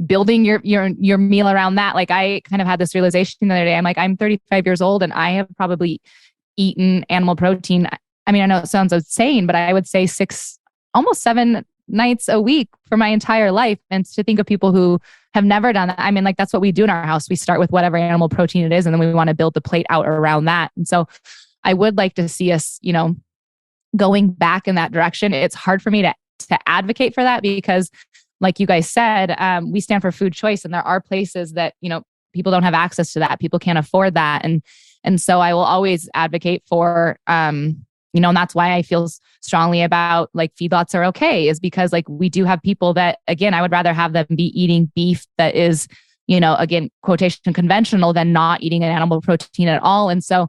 Speaker 4: building your meal around that. Like I kind of had this realization the other day. I'm like, I'm 35 years old and I have probably eaten animal protein. I mean, I know it sounds insane, but I would say almost 7 nights a week for my entire life. And to think of people who have never done that. I mean, like that's what we do in our house. We start with whatever animal protein it is, and then we want to build the plate out around that. And so I would like to see us, going back in that direction. It's hard for me to advocate for that because like you guys said, we stand for food choice, and there are places that, people don't have access to that. People can't afford that. And so I will always advocate for, and that's why I feel strongly about like feedlots are okay, is because like we do have people that, again, I would rather have them be eating beef that is, again, quotation conventional than not eating an animal protein at all. And so,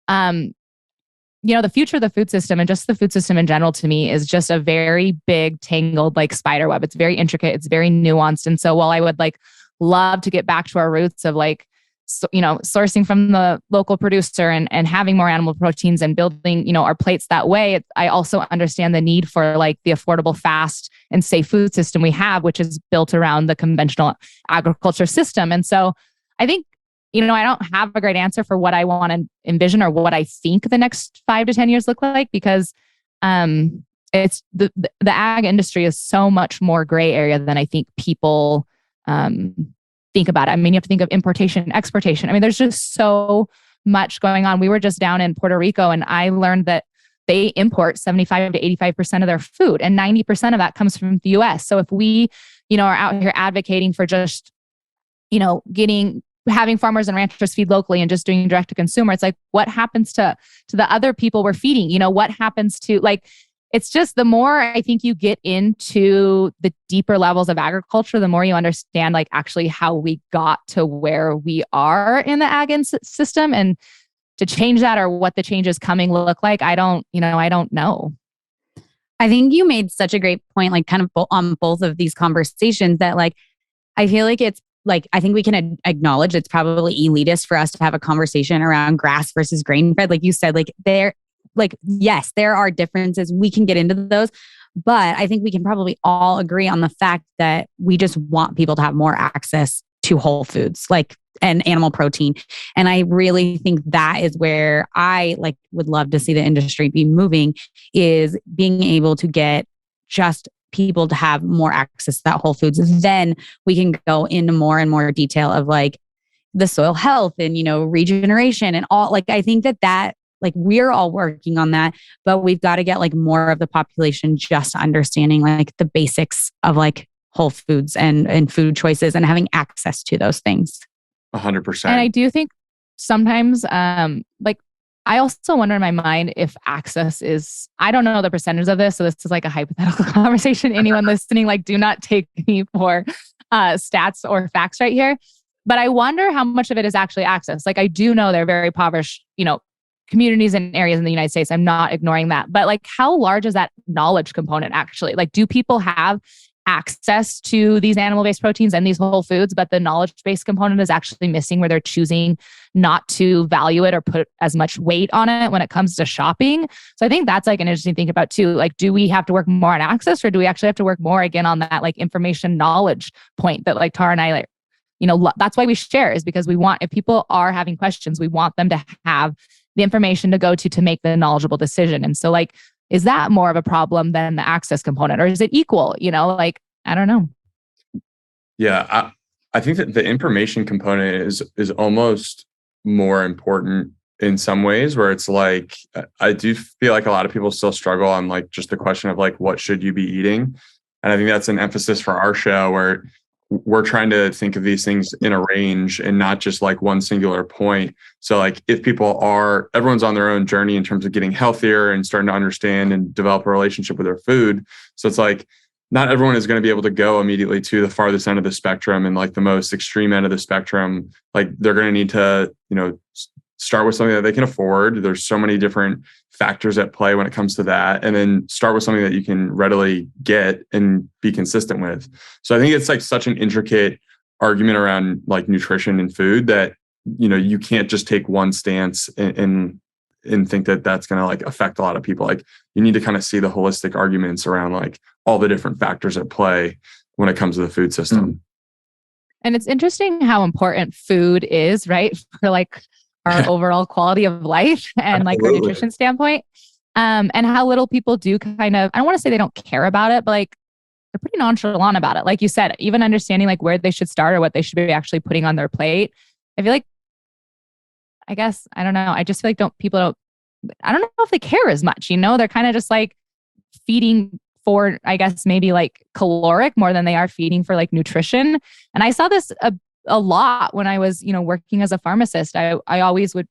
Speaker 4: the future of the food system and just the food system in general to me is just a very big tangled like spider web. It's very intricate. It's very nuanced. And so while I would like love to get back to our roots of like, sourcing from the local producer and having more animal proteins and building, our plates that way, I also understand the need for like the affordable, fast and safe food system we have, which is built around the conventional agriculture system. And so I think, I don't have a great answer for what I want to envision or what I think the next 5 to 10 years look like, because it's the ag industry is so much more gray area than I think people think about it. I mean, you have to think of importation, exportation. I mean, there's just so much going on. We were just down in Puerto Rico, and I learned that they import 75 to 85% of their food, and 90% of that comes from the US. So if we, are out here advocating for just, having farmers and ranchers feed locally and just doing direct to consumer, it's like, what happens to the other people we're feeding? What happens to like, it's just the more I think you get into the deeper levels of agriculture, the more you understand like actually how we got to where we are in the ag system, and to change that or what the changes coming look like. I don't know.
Speaker 2: I think you made such a great point, like kind of on both of these conversations, that like, I feel like it's like, I think we can acknowledge it's probably elitist for us to have a conversation around grass versus grain fed. Like you said, yes, there are differences. We can get into those, but I think we can probably all agree on the fact that we just want people to have more access to whole foods, and animal protein. And I really think that is where I would love to see the industry be moving, is being able to get just people to have more access to that whole foods. Then we can go into more and more detail of the soil health and, regeneration and all. I think that we're all working on that, but we've got to get more of the population just understanding the basics of whole foods and food choices and having access to those things.
Speaker 1: 100%.
Speaker 4: And I do think sometimes, I also wonder in my mind if access is, I don't know the percentage of this. So this is a hypothetical conversation. Anyone listening, do not take me for stats or facts right here. But I wonder how much of it is actually access. I do know they're very impoverished, communities and areas in the United States. I'm not ignoring that. But how large is that knowledge component actually? Do people have access to these animal-based proteins and these whole foods, but the knowledge-based component is actually missing, where they're choosing not to value it or put as much weight on it when it comes to shopping? So I think that's an interesting thing about too. Do we have to work more on access, or do we actually have to work more again on that information knowledge point that Tara and I that's why we share, is because we want, if people are having questions, we want them to have the information to go to make the knowledgeable decision. And so is that more of a problem than the access component, or is it equal? I don't know.
Speaker 1: Yeah, I think that the information component is almost more important in some ways, where it's I do feel like a lot of people still struggle on just the question of what should you be eating. And I think that's an emphasis for our show, where we're trying to think of these things in a range and not just one singular point. So if everyone's on their own journey in terms of getting healthier and starting to understand and develop a relationship with their food. So it's not everyone is going to be able to go immediately to the farthest end of the spectrum and the most extreme end of the spectrum. They're going to need to, start with something that they can afford. There's so many different factors at play when it comes to that. And then start with something that you can readily get and be consistent with. So I think it's such an intricate argument around nutrition and food that, you can't just take one stance and think that that's going to affect a lot of people. You need to kind of see the holistic arguments around all the different factors at play when it comes to the food system.
Speaker 4: And it's interesting how important food is, right? For our overall quality of life and our nutrition standpoint. And how little people do kind of, I don't want to say they don't care about it, but they're pretty nonchalant about it. Like you said, even understanding where they should start or what they should be actually putting on their plate. I feel I guess, I don't know. I just feel I don't know if they care as much, they're kind of just feeding for, I guess, maybe caloric more than they are feeding for nutrition. And I saw this a lot when I was, working as a pharmacist. I always would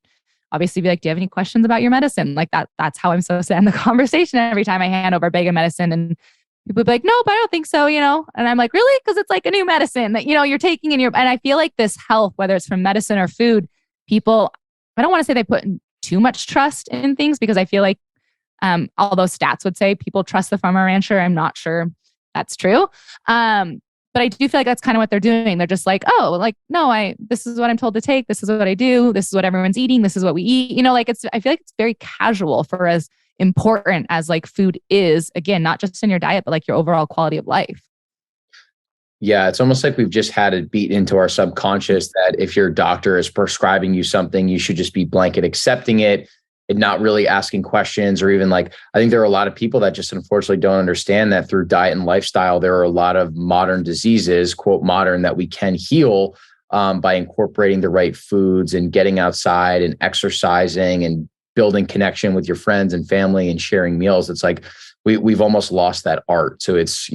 Speaker 4: obviously be do you have any questions about your medicine? That's how I'm supposed to end the conversation every time I hand over a bag of medicine. And people would be no, but I don't think so, And I'm really? Because it's a new medicine that, you're taking in and I feel this health, whether it's from medicine or food, people, I don't want to say they put too much trust in things, because I feel although stats would say people trust the farmer rancher, I'm not sure that's true. But I do feel that's kind of what they're doing. They're just no, this is what I'm told to take. This is what I do. This is what everyone's eating. This is what we eat. I feel it's very casual for as important as food is, again, not just in your diet, but your overall quality of life.
Speaker 3: Yeah, it's almost we've just had it beat into our subconscious that if your doctor is prescribing you something, you should just be blanket accepting it and not really asking questions, or even I think there are a lot of people that just unfortunately don't understand that through diet and lifestyle, there are a lot of modern diseases, quote modern, that we can heal by incorporating the right foods and getting outside and exercising and building connection with your friends and family and sharing meals. It's we've almost lost that art. So it's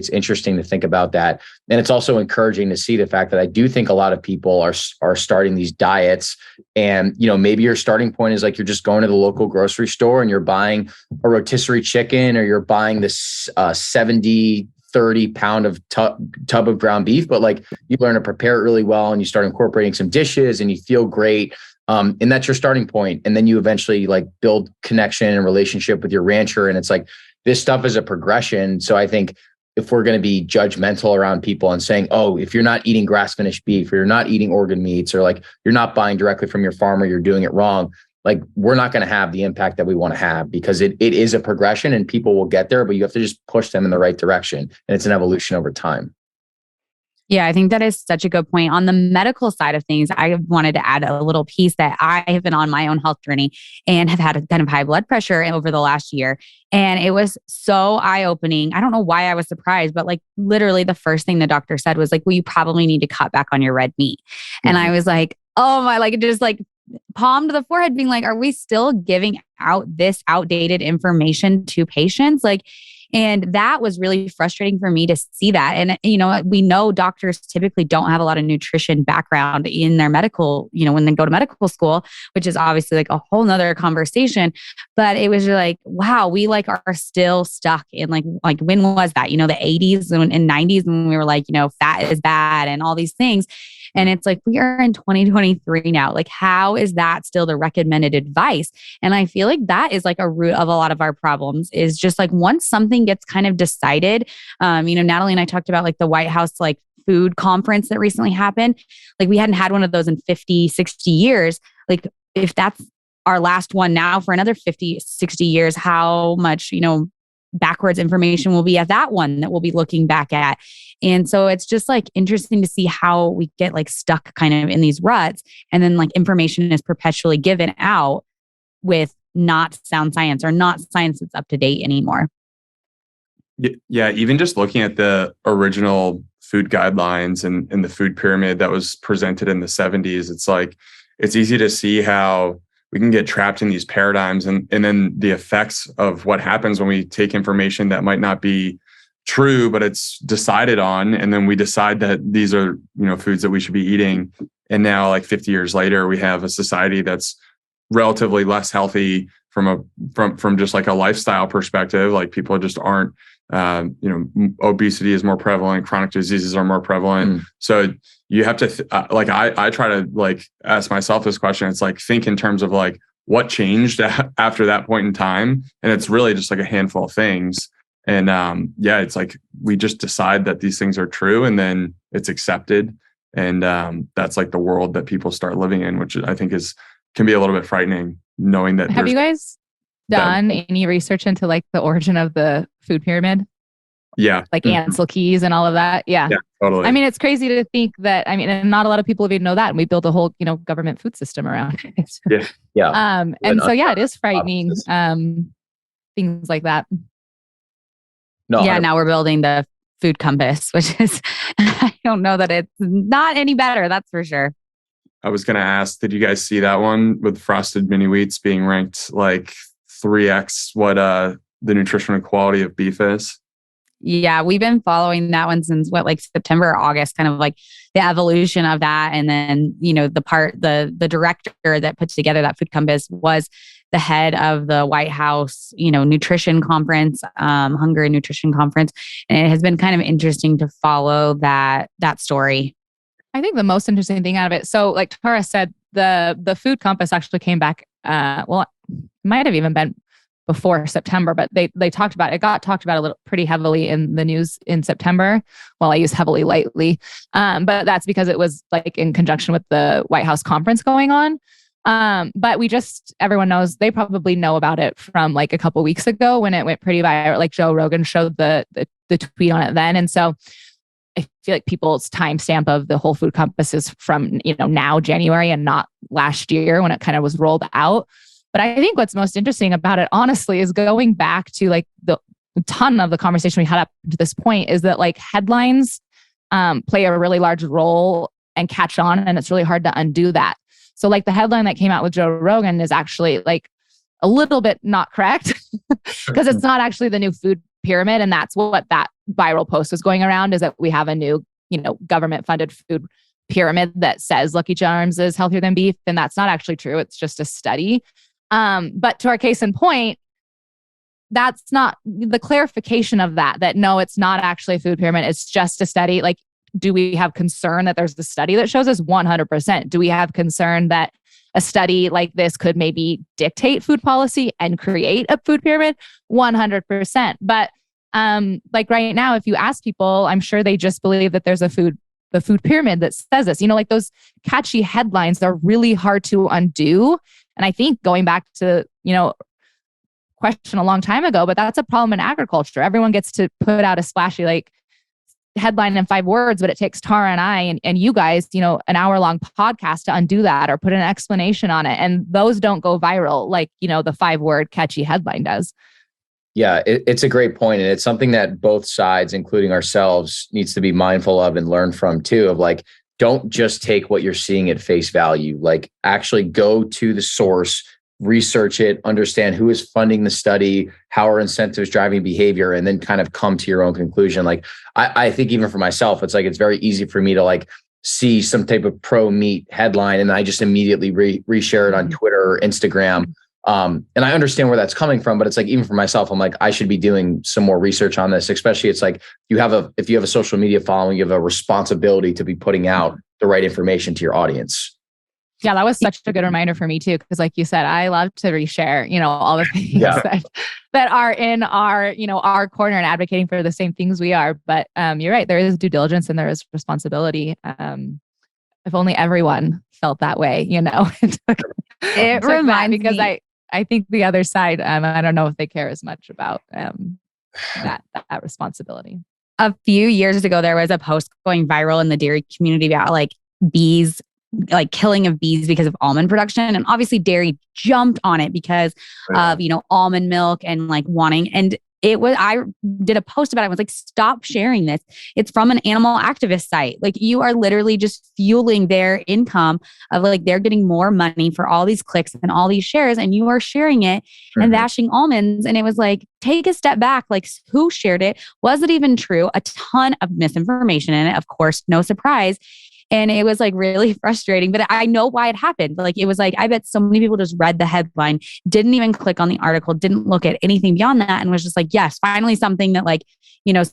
Speaker 3: interesting to think about that. And it's also encouraging to see the fact that I do think a lot of people are starting these diets, and, maybe your starting point is you're just going to the local grocery store and you're buying a rotisserie chicken, or you're buying this 70, 30 pound of tub of ground beef, but you learn to prepare it really well and you start incorporating some dishes and you feel great. And that's your starting point. And then you eventually build connection and relationship with your rancher. And it's this stuff is a progression. So I think if we're going to be judgmental around people and saying, oh, if you're not eating grass finished beef, or you're not eating organ meats, or like you're not buying directly from your farmer, you're doing it wrong. Like we're not going to have the impact that we want to have, because it is a progression and people will get there, but you have to just push them in the right direction. And it's an evolution over time.
Speaker 2: Yeah, I think that is such a good point. On the medical side of things, I wanted to add a little piece that I have been on my own health journey and have had a kind of high blood pressure over the last year. And it was so eye-opening. I don't know why I was surprised, but like literally the first thing the doctor said was like, well, you probably need to cut back on your red meat. And I was like, oh my, like just like palm to the forehead being like, are we still giving out this outdated information to patients? Like, and that was really frustrating for me to see that. And, you know, we know doctors typically don't have a lot of nutrition background in their medical, you know, when they go to medical school, which is obviously like a whole nother conversation. But it was like, wow, we like are still stuck in like when was that? You know, the 80s and 90s when we were like, you know, fat is bad and all these things. And it's like, we are in 2023 now. Like, how is that still the recommended advice? And I feel like that is like a root of a lot of our problems, is just like once something gets kind of decided, you know, Natalie and I talked about like the White House, like food conference that recently happened. Like we hadn't had one of those in 50, 60 years. Like if that's our last one now for another 50, 60 years, how much, you know, backwards information will be at that one that we'll be looking back at. And so it's just like interesting to see how we get like stuck kind of in these ruts. And then like information is perpetually given out with not sound science or not science that's up to date anymore.
Speaker 1: Yeah, even just looking at the original food guidelines and the food pyramid that was presented in the 70s, it's like, it's easy to see how we can get trapped in these paradigms and then the effects of what happens when we take information that might not be true, but it's decided on. And then we decide that these are, you know, foods that we should be eating. And now like 50 years later, we have a society that's relatively less healthy from just like a lifestyle perspective. Like people just aren't, you know, obesity is more prevalent, chronic diseases are more prevalent. So you have to like, I try to like ask myself this question. It's like, think in terms of like what changed after that point in time. And it's really just like a handful of things. And yeah, it's like, we just decide that these things are true and then it's accepted. And that's like the world that people start living in, which I think can be a little bit frightening, knowing that.
Speaker 4: Have you guys done any research into like the origin of the food pyramid?
Speaker 1: Yeah.
Speaker 4: Like Ansel Keys and all of that. Yeah.
Speaker 1: Yeah, totally.
Speaker 4: I mean, it's crazy to think that, I mean, and not a lot of people even know that. And we built a whole, you know, government food system around it.
Speaker 3: Yeah. Yeah.
Speaker 4: And so, yeah, it is frightening. Things like that.
Speaker 3: No.
Speaker 2: Yeah. Now we're building the food compass, which is, I don't know that it's not any better. That's for sure.
Speaker 1: I was going to ask, did you guys see that one with frosted mini wheats being ranked like 3x what the nutritional quality of beef is?
Speaker 2: Yeah, we've been following that one since like September or August, kind of like the evolution of that. And then, you know, the director that put together that food compass was the head of the White House, you know, nutrition conference, hunger and nutrition conference. And it has been kind of interesting to follow that story.
Speaker 4: I think the most interesting thing out of it, so like Tara said, the food compass actually came back, well, it might have even been before September, but it got talked about a little pretty heavily in the news in September. Well, I use heavily lightly, but that's because it was like in conjunction with the White House conference going on. But everyone knows, they probably know about it from like a couple weeks ago when it went pretty viral. Like Joe Rogan showed the tweet on it then. And so I feel like people's timestamp of the whole food compass is from, you know, now January and not last year when it kind of was rolled out. But I think what's most interesting about it, honestly, is going back to like the ton of the conversation we had up to this point, is that like headlines play a really large role and catch on, and it's really hard to undo that. So like the headline that came out with Joe Rogan is actually like a little bit not correct because it's not actually the new food pyramid. And that's what that viral post was going around, is that we have a new, you know, government funded food pyramid that says Lucky Charms is healthier than beef. And that's not actually true. It's just a study. But to our case in point, that's not the clarification of that no, it's not actually a food pyramid. It's just a study. Like, do we have concern that there's the study that shows us? 100%. Do we have concern that a study like this could maybe dictate food policy and create a food pyramid? 100%. But Like right now, if you ask people, I'm sure they just believe that there's the food pyramid that says this, like those catchy headlines are really hard to undo. And I think going back to, question a long time ago, but that's a problem in agriculture. Everyone gets to put out a splashy like headline in 5 words, but it takes Tara and I and you guys, an hour-long podcast to undo that or put an explanation on it. And those don't go viral like, the 5-word catchy headline does.
Speaker 3: Yeah, it's a great point. And it's something that both sides, including ourselves, needs to be mindful of and learn from too, of like, don't just take what you're seeing at face value, like actually go to the source, research it, understand who is funding the study, how are incentives driving behavior, and then kind of come to your own conclusion. Like I think even for myself, it's like, it's very easy for me to like see some type of pro meat headline and I just immediately reshare it on Twitter or Instagram. And I understand where that's coming from, but it's like, even for myself, I'm like, I should be doing some more research on this, especially it's like if you have a social media following, you have a responsibility to be putting out the right information to your audience.
Speaker 4: Yeah, that was such a good reminder for me too. Cause like you said, I love to reshare, all the things that are in our, our corner and advocating for the same things we are. But you're right. There is due diligence and there is responsibility. If only everyone felt that way,
Speaker 2: It reminds me
Speaker 4: because I think the other side, I don't know if they care as much about that responsibility.
Speaker 2: A few years ago, there was a post going viral in the dairy community about like bees, like killing of bees because of almond production. And obviously dairy jumped on it because of, almond milk and like wanting, and I did a post about it. I was like, stop sharing this. It's from an animal activist site. Like you are literally just fueling their income of like, they're getting more money for all these clicks and all these shares, and you are sharing it and bashing almonds. And it was like, take a step back. Like who shared it? Was it even true? A ton of misinformation in it. Of course, no surprise. And it was like really frustrating, but I know why it happened. Like, it was like, I bet so many people just read the headline, didn't even click on the article, didn't look at anything beyond that. And was just like, yes, finally something that like,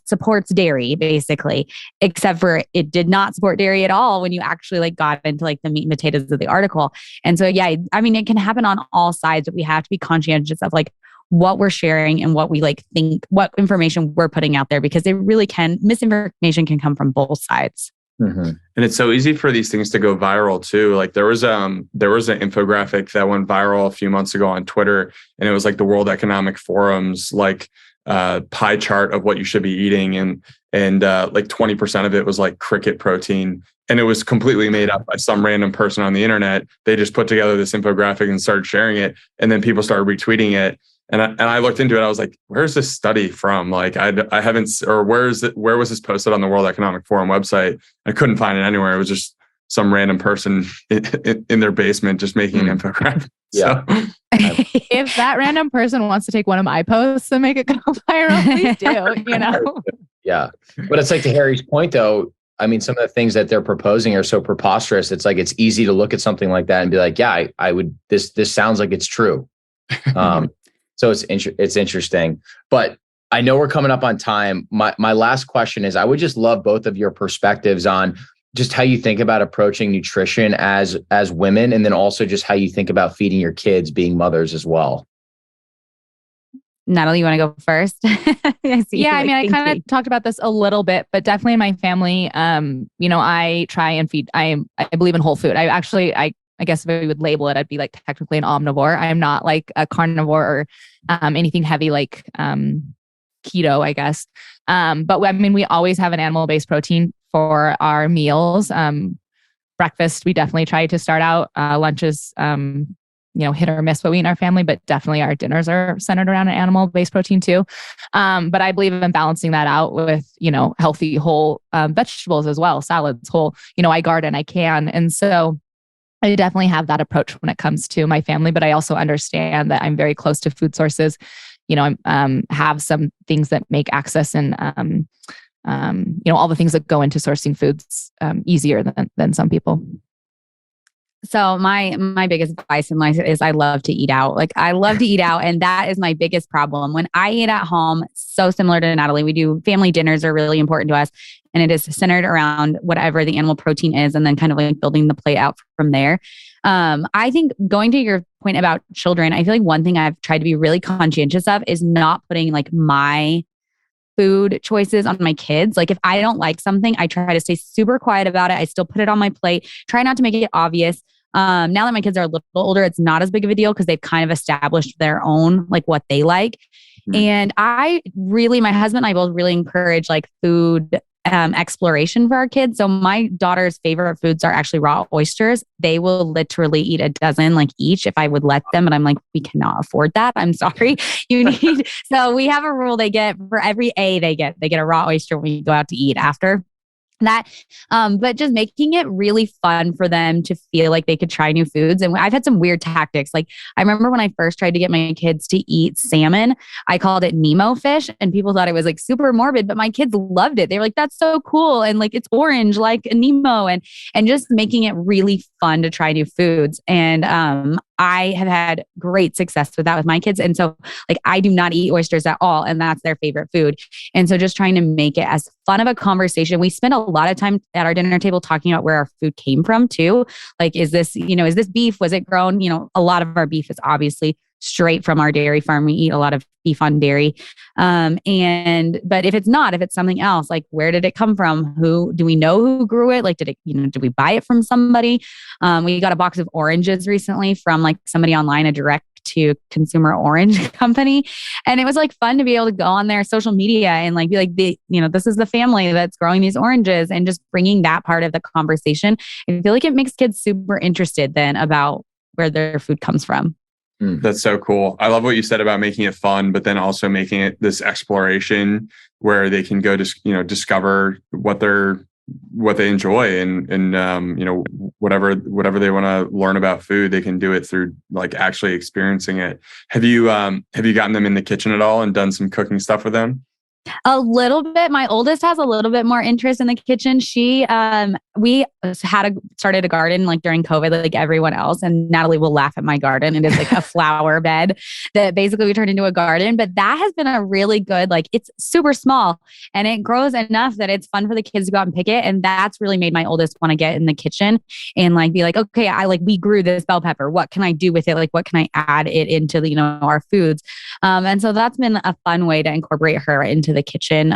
Speaker 2: supports dairy basically, except for it did not support dairy at all when you actually like got into like the meat and potatoes of the article. And so, yeah, I mean, it can happen on all sides, but we have to be conscientious of like what we're sharing and what we like think, what information we're putting out there, because it really misinformation can come from both sides.
Speaker 1: Mm-hmm. And it's so easy for these things to go viral too. Like there was an infographic that went viral a few months ago on Twitter, and it was like the World Economic Forum's like pie chart of what you should be eating, and like 20% of it was like cricket protein, and it was completely made up by some random person on the internet. They just put together this infographic and started sharing it, and then people started retweeting it. And I looked into it. I was like, "Where's this study from?" Like, I haven't, or where was this posted on the World Economic Forum website? I couldn't find it anywhere. It was just some random person in their basement just making an infographic.
Speaker 3: Yeah.
Speaker 1: So,
Speaker 4: if that random person wants to take one of my posts and make it go viral, please do.
Speaker 3: Yeah, but it's like, to Harry's point, though. I mean, some of the things that they're proposing are so preposterous. It's like, it's easy to look at something like that and be like, "Yeah, I would. This sounds like it's true." So it's interesting, but I know we're coming up on time. My last question is, I would just love both of your perspectives on just how you think about approaching nutrition as women, and then also just how you think about feeding your kids, being mothers as well.
Speaker 2: Natalie, you want to go first?
Speaker 4: I kind of talked about this a little bit, but definitely in my family, I try and feed. I believe in whole food. I guess if we would label it, I'd be like technically an omnivore. I'm not like a carnivore or anything heavy like keto, I guess. But I mean, we always have an animal-based protein for our meals. Breakfast, we definitely try to start out. Lunches, hit or miss what we eat in our family, but definitely our dinners are centered around an animal-based protein too. But I believe in balancing that out with, healthy whole vegetables as well, salads, whole, I garden, I can. And so I definitely have that approach when it comes to my family, but I also understand that I'm very close to food sources. I have some things that make access and, all the things that go into sourcing foods easier than some people.
Speaker 2: So my biggest advice in life is I love to eat out. Like I love to eat out. And that is my biggest problem. When I eat at home, so similar to Natalie, we do family dinners are really important to us. And it is centered around whatever the animal protein is, and then kind of like building the plate out from there. I think going to your point about children, I feel like one thing I've tried to be really conscientious of is not putting like my food choices on my kids. Like if I don't like something, I try to stay super quiet about it. I still put it on my plate, try not to make it obvious. Now that my kids are a little older, it's not as big of a deal because they've kind of established their own, like what they like. And my husband and I both really encourage like food exploration for our kids. So my daughter's favorite foods are actually raw oysters. They will literally eat a dozen like each if I would let them. But I'm like, we cannot afford that. I'm sorry. You need. So we have a rule. They get for every A they get a raw oyster when we go out to eat after that. But just making it really fun for them to feel like they could try new foods. And I've had some weird tactics. Like I remember when I first tried to get my kids to eat salmon, I called it Nemo fish and people thought it was like super morbid, but my kids loved it. They were like, that's so cool. And like, it's orange, like a Nemo and just making it really fun to try new foods. And, I have had great success with that with my kids. And so like, I do not eat oysters at all. And that's their favorite food. And so just trying to make it as fun of a conversation. We spend a lot of time at our dinner table talking about where our food came from too. Like, is this beef? Was it grown? A lot of our beef is obviously straight from our dairy farm. We eat a lot of beef on dairy. But if it's something else, like where did it come from? Do we know who grew it? Like, did we buy it from somebody? We got a box of oranges recently from like somebody online, a direct to consumer orange company. And it was like fun to be able to go on their social media and like be like, this is the family that's growing these oranges and just bringing that part of the conversation. I feel like it makes kids super interested then about where their food comes from.
Speaker 1: That's so cool. I love what you said about making it fun, but then also making it this exploration where they can go to, discover what they enjoy and whatever they want to learn about food, they can do it through like actually experiencing it. Have you gotten them in the kitchen at all and done some cooking stuff with them?
Speaker 2: A little bit. My oldest has a little bit more interest in the kitchen. We started a garden like during COVID, like everyone else. And Natalie will laugh at my garden. It is like a flower bed that basically we turned into a garden. But that has been a really good, like it's super small and it grows enough that it's fun for the kids to go out and pick it. And that's really made my oldest want to get in the kitchen and like be like, okay, we grew this bell pepper. What can I do with it? Like, what can I add it into our foods? And so that's been a fun way to incorporate her into the kitchen.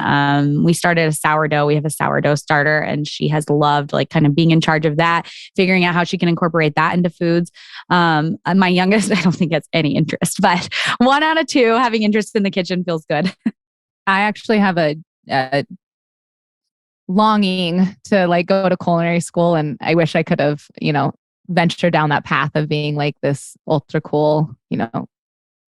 Speaker 2: We started a sourdough. We have a sourdough starter and she has loved like kind of being in charge of that, figuring out how she can incorporate that into foods. My youngest, I don't think has any interest, but 1 out of 2 having interest in the kitchen feels good.
Speaker 4: I actually have a longing to like go to culinary school. And I wish I could have, ventured down that path of being like this ultra cool,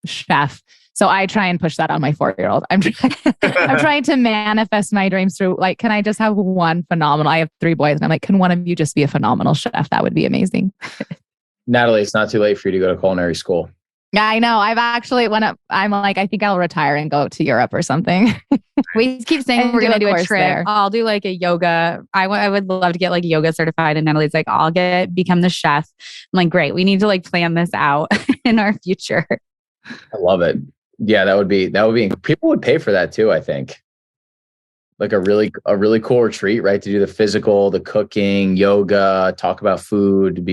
Speaker 4: chef. So I try and push that on my 4-year-old. I'm trying to manifest my dreams through like, can I just have one phenomenal? I have 3 boys and I'm like, can one of you just be a phenomenal chef? That would be amazing.
Speaker 3: Natalie, it's not too late for you to go to culinary school.
Speaker 4: Yeah, I know. I've actually, I'm like, I think I'll retire and go to Europe or something.
Speaker 2: We keep saying we're going to do a trip. There. I'll do like a yoga. I would love to get like yoga certified. And Natalie's like, become the chef. I'm like, great. We need to like plan this out in our future.
Speaker 3: I love it. Yeah, that would be, people would pay for that too, I think. Like a really cool retreat, right? To do the physical, the cooking, yoga, talk about food,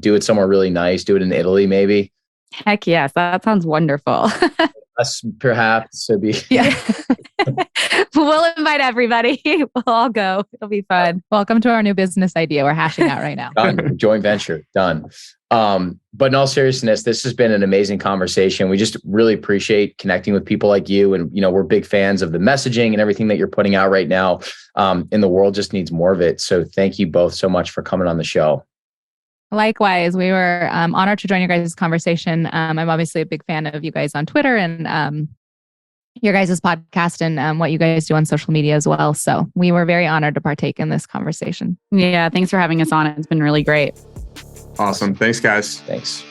Speaker 3: do it somewhere really nice, do it in Italy, maybe.
Speaker 2: Heck yes. That sounds wonderful.
Speaker 3: Us perhaps to be.
Speaker 2: Yeah. We'll invite everybody. We'll all go. It'll be fun.
Speaker 4: Welcome to our new business idea we're hashing out right now.
Speaker 3: Done. Joint venture. Done. But in all seriousness, this has been an amazing conversation. We just really appreciate connecting with people like you. And, we're big fans of the messaging and everything that you're putting out right now. And the world just needs more of it. So thank you both so much for coming on the show.
Speaker 4: Likewise, we were honored to join your guys' conversation. I'm obviously a big fan of you guys on Twitter and your guys' podcast and what you guys do on social media as well. So we were very honored to partake in this conversation.
Speaker 2: Yeah, thanks for having us on. It's been really great.
Speaker 1: Awesome. Thanks, guys.
Speaker 3: Thanks.